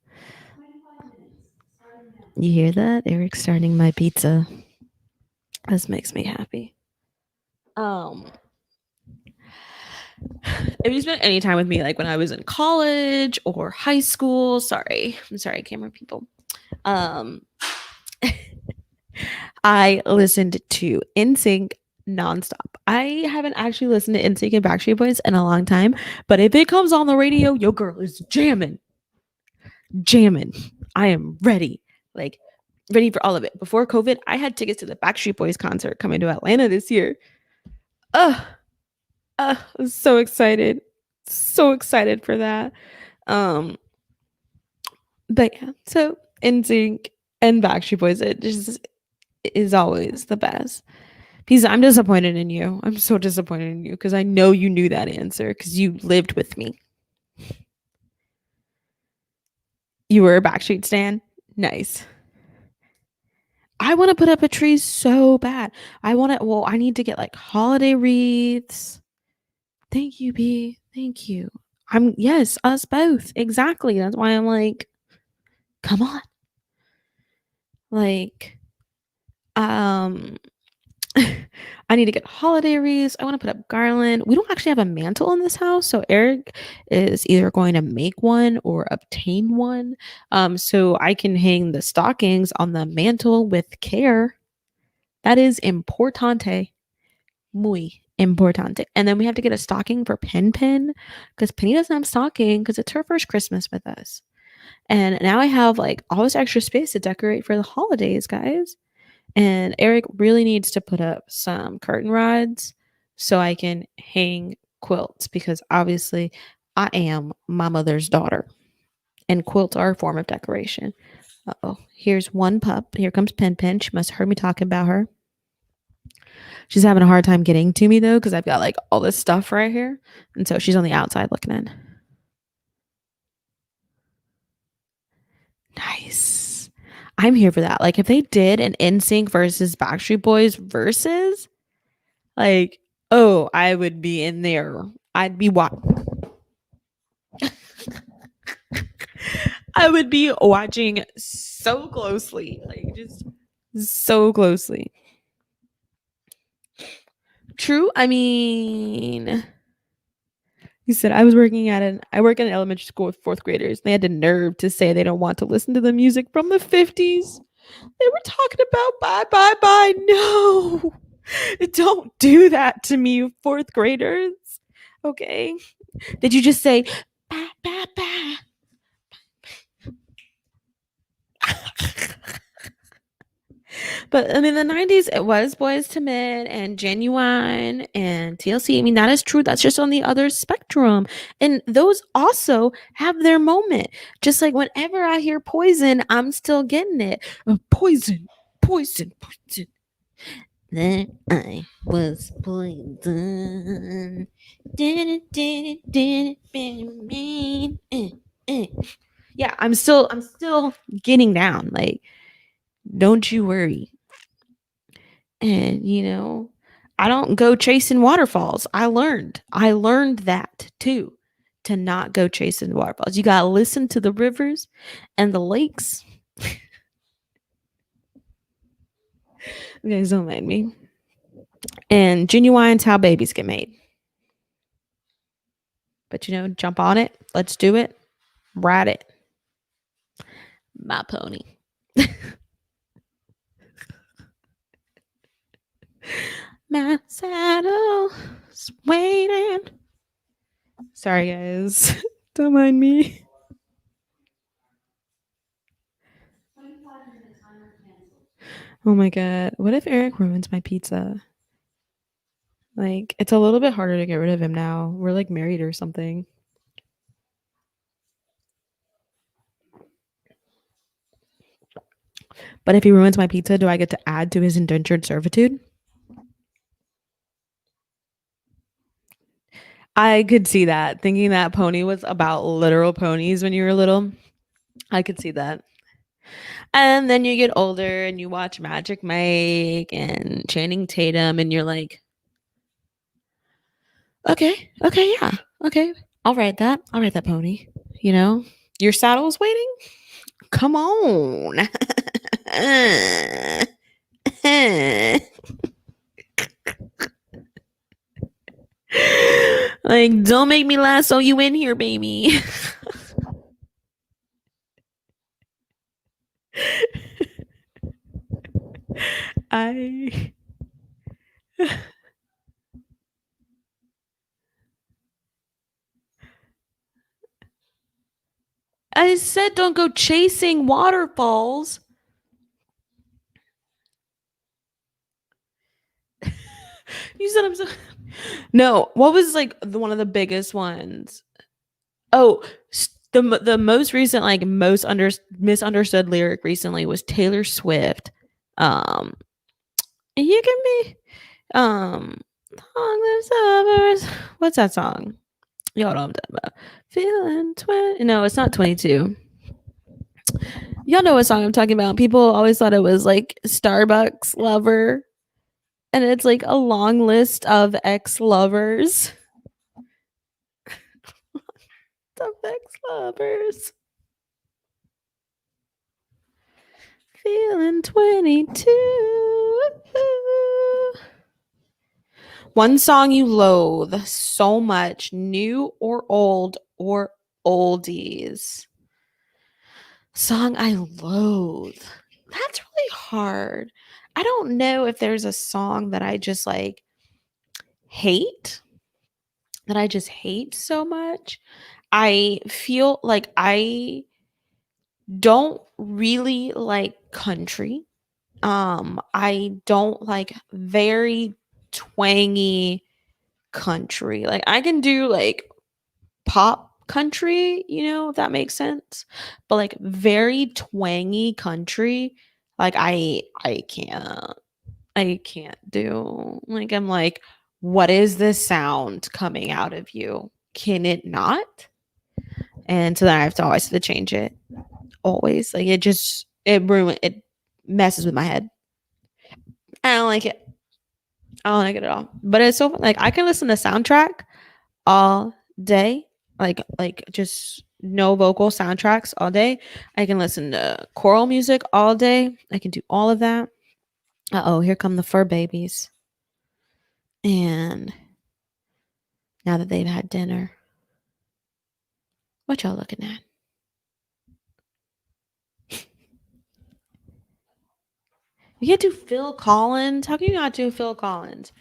you hear that? Eric's starting my pizza. This makes me happy. Um, if you spent any time with me, like when I was in college or high school, I'm sorry, camera people. Um, I listened to NSYNC nonstop. I haven't actually listened to NSYNC and Backstreet Boys in a long time, but if it comes on the radio, your girl is jamming. I am ready, like ready for all of it. Before COVID, I had tickets to the Backstreet Boys concert coming to Atlanta this year. Ugh, I'm so excited for that. Um, but yeah, so NSYNC and Backstreet Boys, it just is always the best. Because I'm disappointed in you. I'm so disappointed in you because I know you knew that answer because you lived with me. You were a Backstreet stan? Nice. I want to put up a tree so bad. I need to get like holiday wreaths. Thank you, B. Thank you. Yes, us both. Exactly. That's why I'm like, come on. Like, um, I need to get holiday wreaths. I want to put up garland. We don't actually have a mantle in this house, so Eric is either going to make one or obtain one, so I can hang the stockings on the mantle with care. That is importante, muy importante. And then we have to get a stocking for Pen because Penny doesn't have stocking because it's her first Christmas with us. And now I have like all this extra space to decorate for the holidays, guys. And Eric really needs to put up some curtain rods so I can hang quilts because obviously I am my mother's daughter and quilts are a form of decoration. Uh-oh. Here's one pup. Here comes Pen. She must have heard me talking about her. She's having a hard time getting to me though because I've got like all this stuff right here. And so she's on the outside looking in. Nice. I'm here for that. Like if they did an NSYNC versus Backstreet Boys versus, like, oh, I would be in there. I'd be I would be watching so closely, like just so closely. True. I mean, he said I work at an elementary school with fourth graders. They had the nerve to say they don't want to listen to the music from the 50s. They were talking about bye bye bye. No. Don't do that to me, fourth graders. Okay. Did you just say, bah, bah, bah? But I mean, the 90s, it was Boys to Men and Genuine and TLC. I mean, that is true. That's just on the other spectrum. And those also have their moment. Just like whenever I hear Poison, I'm still getting it. Poison, poison, poison. Then I was poison. Did it mean? Yeah, I'm still getting down. Like, don't you worry. And, I don't go chasing waterfalls. I learned that too, to not go chasing waterfalls. You got to listen to the rivers and the lakes. You guys don't mind me. And Genuine's how babies get made. But, jump on it. Let's do it. Ride it. My pony. My saddle's waiting. Sorry, guys. Don't mind me. Oh my god. What if Eric ruins my pizza? Like, it's a little bit harder to get rid of him now. We're like married or something. But if he ruins my pizza, do I get to add to his indentured servitude? I could see that. Thinking that pony was about literal ponies when you were little. I could see that. And then you get older and you watch Magic Mike and Channing Tatum, and you're like, okay, yeah, okay. I'll write that. I'll write that pony. You know, your saddle's waiting. Come on. Like, don't make me lasso you in here, baby. I I said don't go chasing waterfalls. You said I'm so. No, what was like one of the biggest ones? Oh, the most recent, like most misunderstood lyric recently was Taylor Swift. You can be long live summers. What's that song? Y'all know what I'm talking about. Feeling 20. No, it's not 22. Y'all know what song I'm talking about. People always thought it was like Starbucks lover. And it's like a long list of ex lovers. Of ex lovers. Feeling 22. One song you loathe so much, new or oldies. Song I loathe. That's really hard. I don't know if there's a song that I just like hate, that I just hate so much. I feel like I don't really like country. I don't like very twangy country. Like, I can do like pop country, if that makes sense. But like very twangy country, like I can't do. Like, I'm like, what is this sound coming out of you? Can it not? And so then I have to always have to change it. Always. Like, it messes with my head. I don't like it. I don't like it at all. But it's so like I can listen to soundtrack all day. Like just no vocal soundtracks all day. I can listen to choral music all day. I can do all of that. Uh-oh, here come the fur babies. And now that they've had dinner, what y'all looking at? You can't do Phil Collins. How can you not do Phil Collins?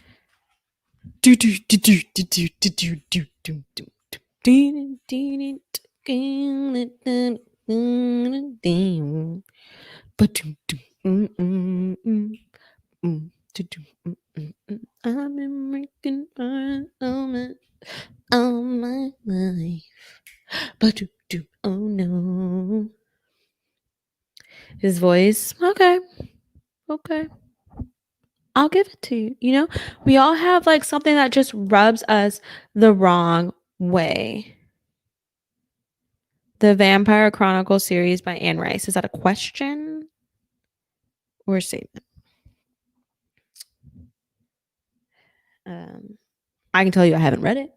Do do do do do do do do do do do. I'm American all my life. But oh no. His voice. Okay. Okay. I'll give it to you. You know, we all have like something that just rubs us the wrong way. The Vampire Chronicles series by Anne Rice. Is that a question or a statement? Um, I can tell you I haven't read it.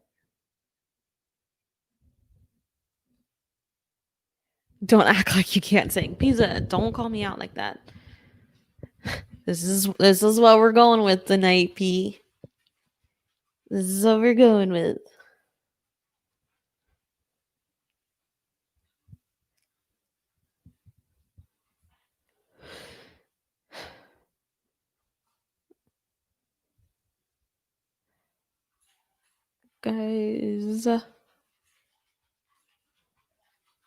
Don't act like you can't sing. Pizza, don't call me out like that. This is what we're going with tonight, P. This is what we're going with. Guys,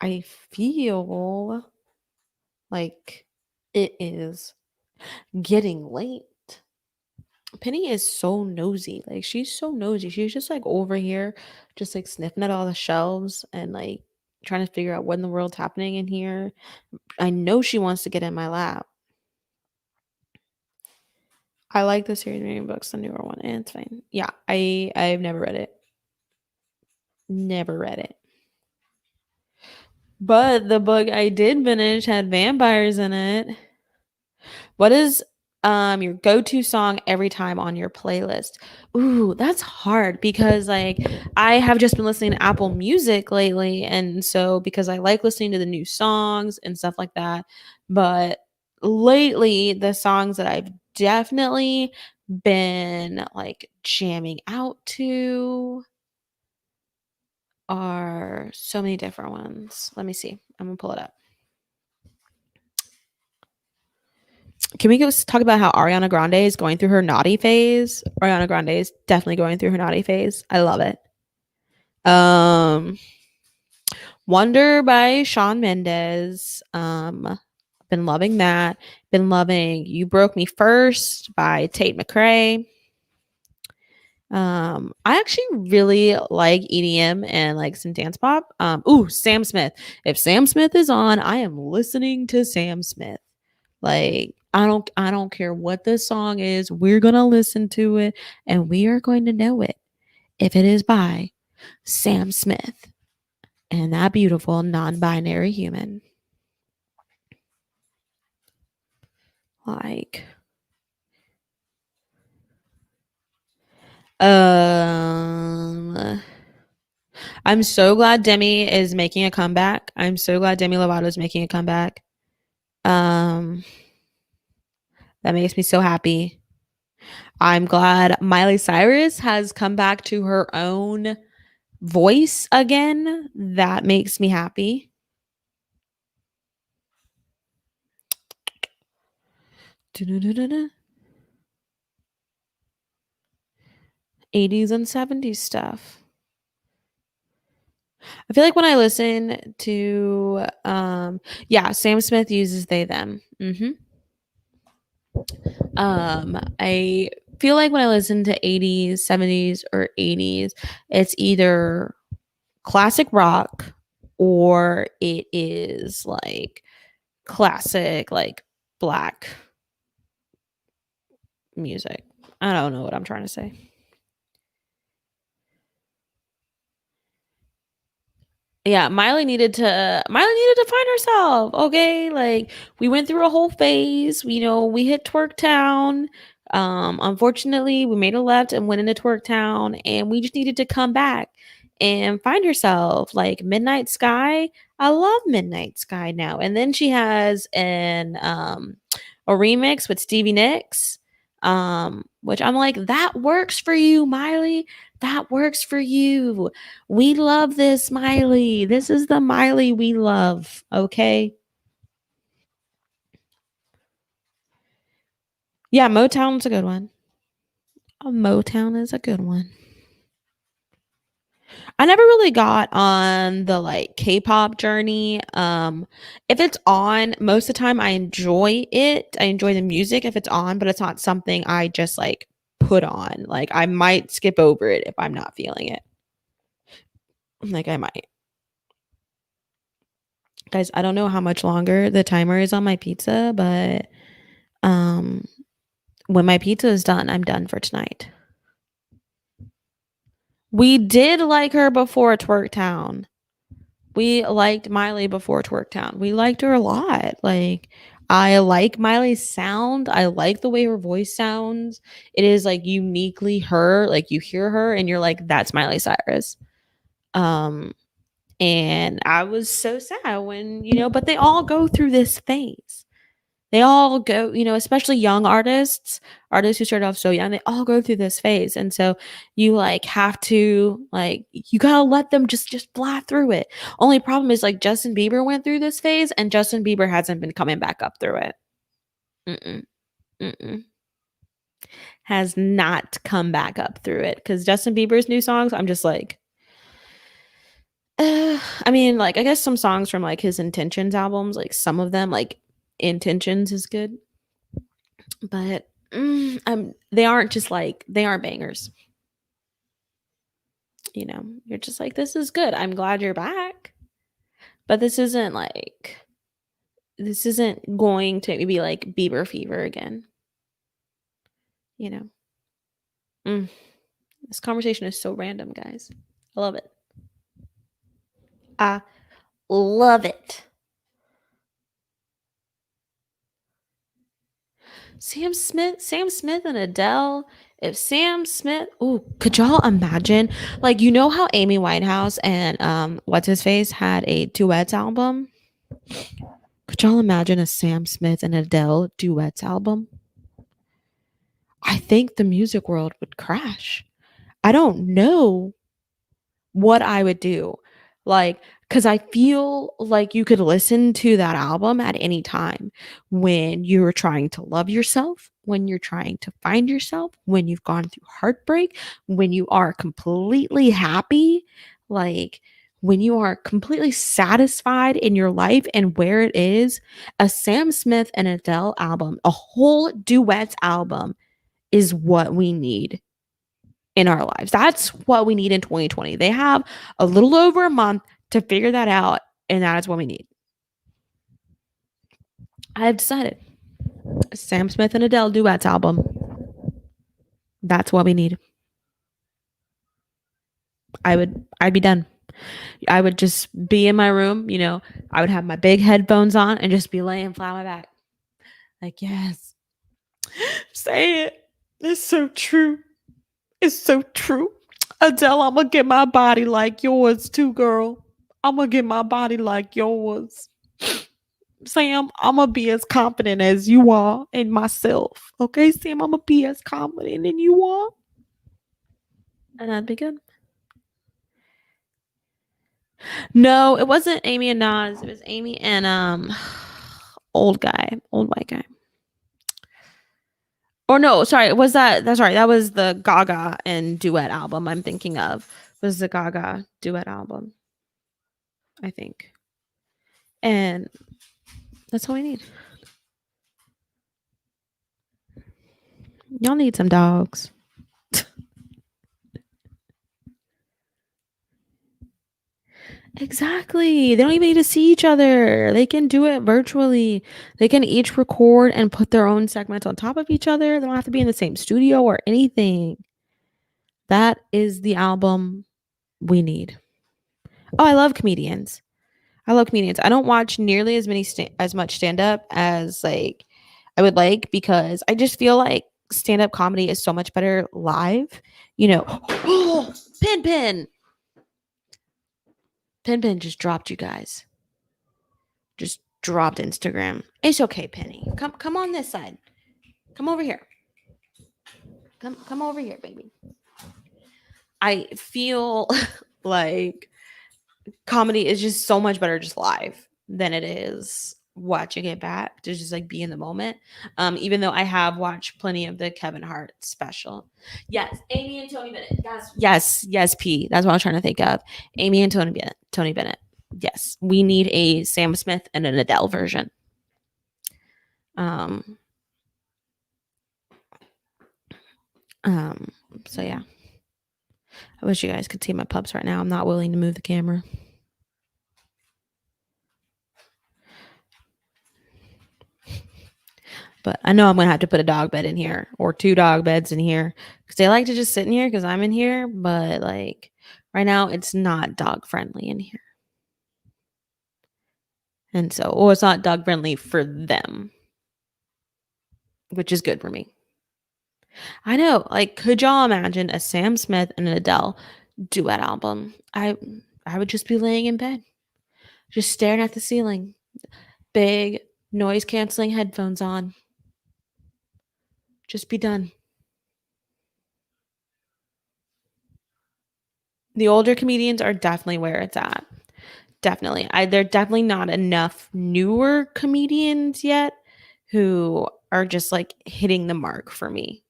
I feel like it is getting late. Penny is so nosy. Like she's so nosy. She's just like over here, just like sniffing at all the shelves and like trying to figure out what in the world's happening in here. I know she wants to get in my lap. I like the series reading books, the newer one, and it's fine. Yeah, I've never read it. Never read it. But the book I did finish had vampires in it. What is your go-to song every time on your playlist? Ooh, that's hard because like I have just been listening to Apple Music lately, and so because I like listening to the new songs and stuff like that. But lately the songs that I've definitely been like jamming out to are so many different ones. Let me see. I'm gonna pull it up. Can we go talk about how Ariana Grande is going through her naughty phase? Ariana Grande is definitely going through her naughty phase. I love it. Um, Wonder by Shawn Mendes. Been loving that. Been loving You Broke Me First by Tate McRae. I actually really like EDM and like some dance pop. Ooh, Sam Smith. If Sam Smith is on, I am listening to Sam Smith. Like I don't care what the song is. We're going to listen to it and we are going to know it if it is by Sam Smith and that beautiful non-binary human. Like um I'm so glad Demi is making a comeback. I'm so glad Demi Lovato is making a comeback. Um that makes me so happy. I'm glad Miley Cyrus has come back to her own voice again. That makes me happy. Da-da-da-da-da. 80s and 70s stuff. I feel like when I listen to yeah, Sam Smith uses they them. I feel like when I listen to 80s, 70s or 80s, it's either classic rock or it is like classic like black music. I don't know what I'm trying to say. Yeah, Miley needed to find herself. Okay, like we went through a whole phase. We hit Twerk Town. Unfortunately, we made a left and went into Twerk Town, and we just needed to come back and find herself. Like Midnight Sky, I love Midnight Sky now. And then she has a remix with Stevie Nicks, which I'm like, that works for you, Miley. That works for you. We love this Miley. This is the Miley we love. Okay. Yeah, Motown's a good one. Motown is a good one. I never really got on the like K-pop journey. If it's on, most of the time I enjoy it. I enjoy the music if it's on, but it's not something I just like put on. Like I might skip over it if I'm not feeling it. Like I might. Guys, I don't know how much longer the timer is on my pizza, but um when my pizza is done, I'm done for tonight. We did like her before Twerk Town. We liked Miley before Twerk Town. We liked her a lot. Like I like Miley's sound. I like the way her voice sounds. It is like uniquely her. Like you hear her and you're like, that's Miley Cyrus. Um, and I was so sad when, but they all go through this phase. They all go, especially young artists who started off so young, they all go through this phase. And so you like have to like you gotta let them just fly through it. Only problem is like Justin Bieber went through this phase and Justin Bieber hasn't been coming back up through it. Mm-mm, mm-mm. Has not come back up through it. Because Justin Bieber's new songs, I'm just like, I mean, like I guess some songs from like his Intentions albums, like some of them, like Intentions is good. But they aren't just like they aren't bangers. You're just like this is good. I'm glad you're back, but this isn't going to be like Bieber fever again. You know, mm, this conversation is so random, guys. I love it. I love it. Sam Smith and Adele. If Sam Smith, oh, could y'all imagine? Like, how Amy Winehouse and what's his face had a duets album? Could y'all imagine a Sam Smith and Adele duets album? I think the music world would crash. I don't know what I would do. Like, because I feel like you could listen to that album at any time when you're trying to love yourself, when you're trying to find yourself, when you've gone through heartbreak, when you are completely happy, like when you are completely satisfied in your life and where it is. A Sam Smith and Adele album, a whole duets album is what we need in our lives. That's what we need in 2020. They have a little over a month to figure that out, and that is what we need. I have decided. Sam Smith and Adele duets album. That's what we need. I'd be done. I would just be in my room, I would have my big headphones on and just be laying flat on my back. Like, yes. Say it. It's so true. It's so true. Adele, I'm gonna get my body like yours too, girl. I'm gonna get my body like yours. Sam, I'm gonna be as confident as you are in myself. Okay, Sam, I'm gonna be as confident in you are. And that'd be good. No, it wasn't Amy and Nas. It was Amy and old white guy. Or no, sorry, was that's right. That was the Gaga and duet album I'm thinking of. Was the Gaga duet album. I think. And that's all we need. Y'all need some dogs. Exactly. They don't even need to see each other. They can do it virtually. They can each record and put their own segments on top of each other. They don't have to be in the same studio or anything. That is the album we need. Oh, I love comedians. I don't watch nearly as much stand up as like I would like because I just feel like stand up comedy is so much better live. Oh, pin. Pin just dropped you guys. Just dropped Instagram. It's okay, Penny. Come on this side. Come over here. Come over here, baby. I feel like comedy is just so much better just live than it is watching it back to just like be in the moment. Even though I have watched plenty of the Kevin Hart special. Yes, Amy and Tony Bennett. Yes, P. That's what I was trying to think of. Amy and Tony Bennett. Tony Bennett. Yes, we need a Sam Smith and an Adele version. Um. So yeah. I wish you guys could see my pups right now. I'm not willing to move the camera. But I know I'm going to have to put a dog bed in here or 2 dog beds in here because they like to just sit in here because I'm in here. But like right now, it's not dog friendly in here. And so, or it's not dog friendly for them, which is good for me. I know. Like, could y'all imagine a Sam Smith and an Adele duet album? I would just be laying in bed, just staring at the ceiling, big noise canceling headphones on. Just be done. The older comedians are definitely where it's at. Definitely. There definitely not enough newer comedians yet who are just like hitting the mark for me.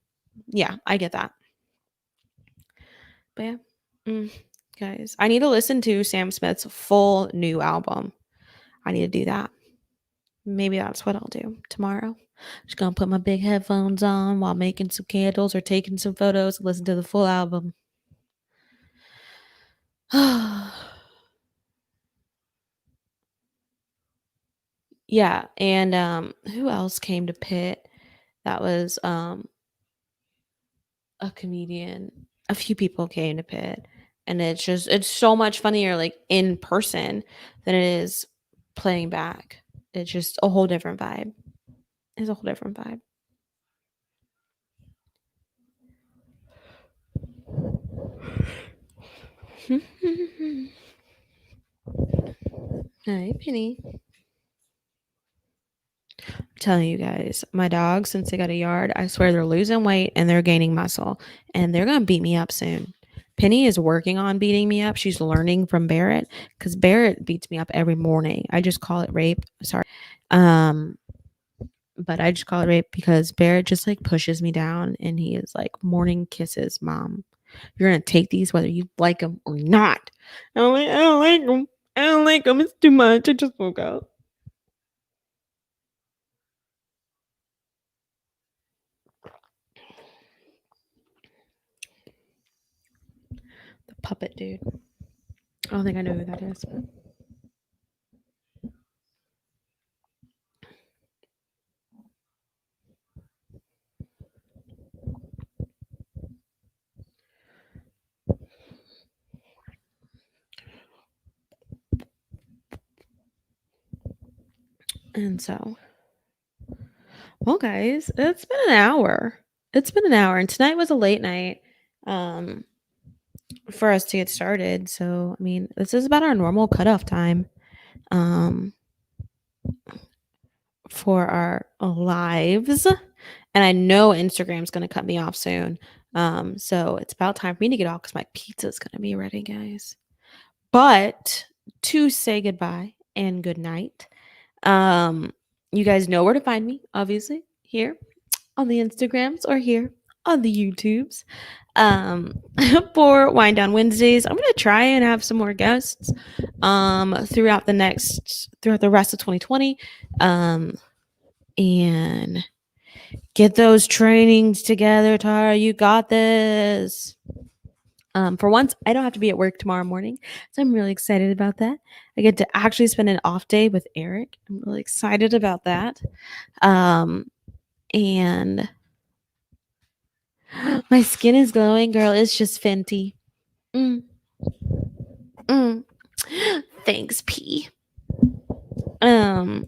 Yeah, I get that. But yeah. Guys, I need to listen to Sam Smith's full new album. I need to do that. Maybe that's what I'll do tomorrow. Just gonna put my big headphones on while making some candles or taking some photos and listen to the full album. Yeah, and who else came to Pitt? That was a comedian. A few people came to Pitt, and it's so much funnier like in person than it is playing back. It's just a whole different vibe. It's a whole different vibe. Hi, Penny. I'm telling you guys, my dogs, since they got a yard, I swear they're losing weight and they're gaining muscle, and they're gonna beat me up soon. Penny is working on beating me up. She's learning from Barrett because Barrett beats me up every morning. I just call it rape. Sorry. Um, but I just call it rape because Barrett just like pushes me down and he is like, morning kisses, mom. You're gonna take these whether you like them or not. I don't like them. I don't like them. It's too much. I just woke up. The puppet dude. I don't think I know who that is. And so, well, guys, it's been an hour. It's been an hour, and tonight was a late night for us to get started. So, I mean, this is about our normal cutoff time for our lives. And I know Instagram's going to cut me off soon. So, it's about time for me to get off because my pizza is going to be ready, guys. But to say goodbye and good night, you guys know where to find me, obviously, here on the Instagrams or here on the YouTubes. For Wind Down Wednesdays, I'm gonna try and have some more guests throughout the rest of 2020. And get those trainings together, Tara. You got this. For once, I don't have to be at work tomorrow morning, so I'm really excited about that. I get to actually spend an off day with Eric. I'm really excited about that. And my skin is glowing, girl. It's just Fenty. Mm. Mm. Thanks, P. Um,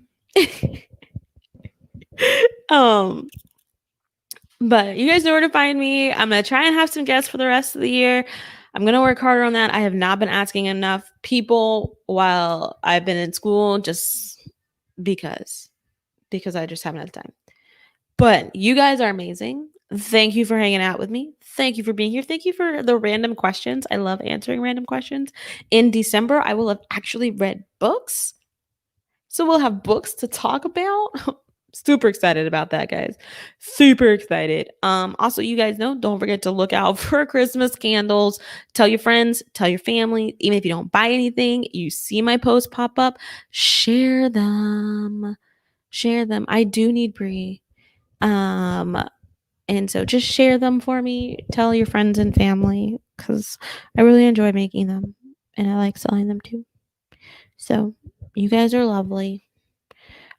um, but you guys know where to find me. I'm gonna try and have some guests for the rest of the year. I'm gonna work harder on that. I have not been asking enough people while I've been in school, just because I just haven't had time. But you guys are amazing. Thank you for hanging out with me. Thank you for being here. Thank you for the random questions. I love answering random questions. In December, I will have actually read books. So we'll have books to talk about. Super excited about that, guys. Super excited. Also, you guys know, don't forget to look out for Christmas candles. Tell your friends, tell your family. Even if you don't buy anything, you see my post pop up, share them. Share them. I do need Brie. Um, and so just share them for me. Tell your friends and family because I really enjoy making them and I like selling them too. So you guys are lovely.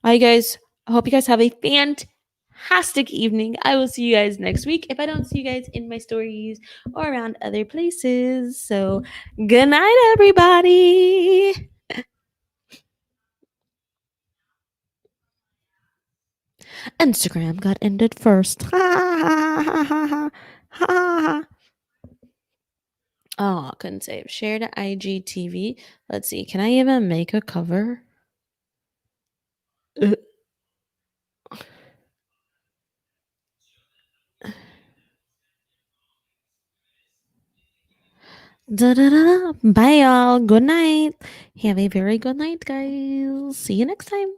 All right, guys. I hope you guys have a fantastic evening. I will see you guys next week if I don't see you guys in my stories or around other places. So good night, everybody. Instagram got ended first. Ha ha ha ha ha ha ha. Oh, couldn't save. Share to IGTV. Let's see. Can I even make a cover? Uh, Da, da, da. Bye, y'all. Good night. Have a very good night, guys. See you next time.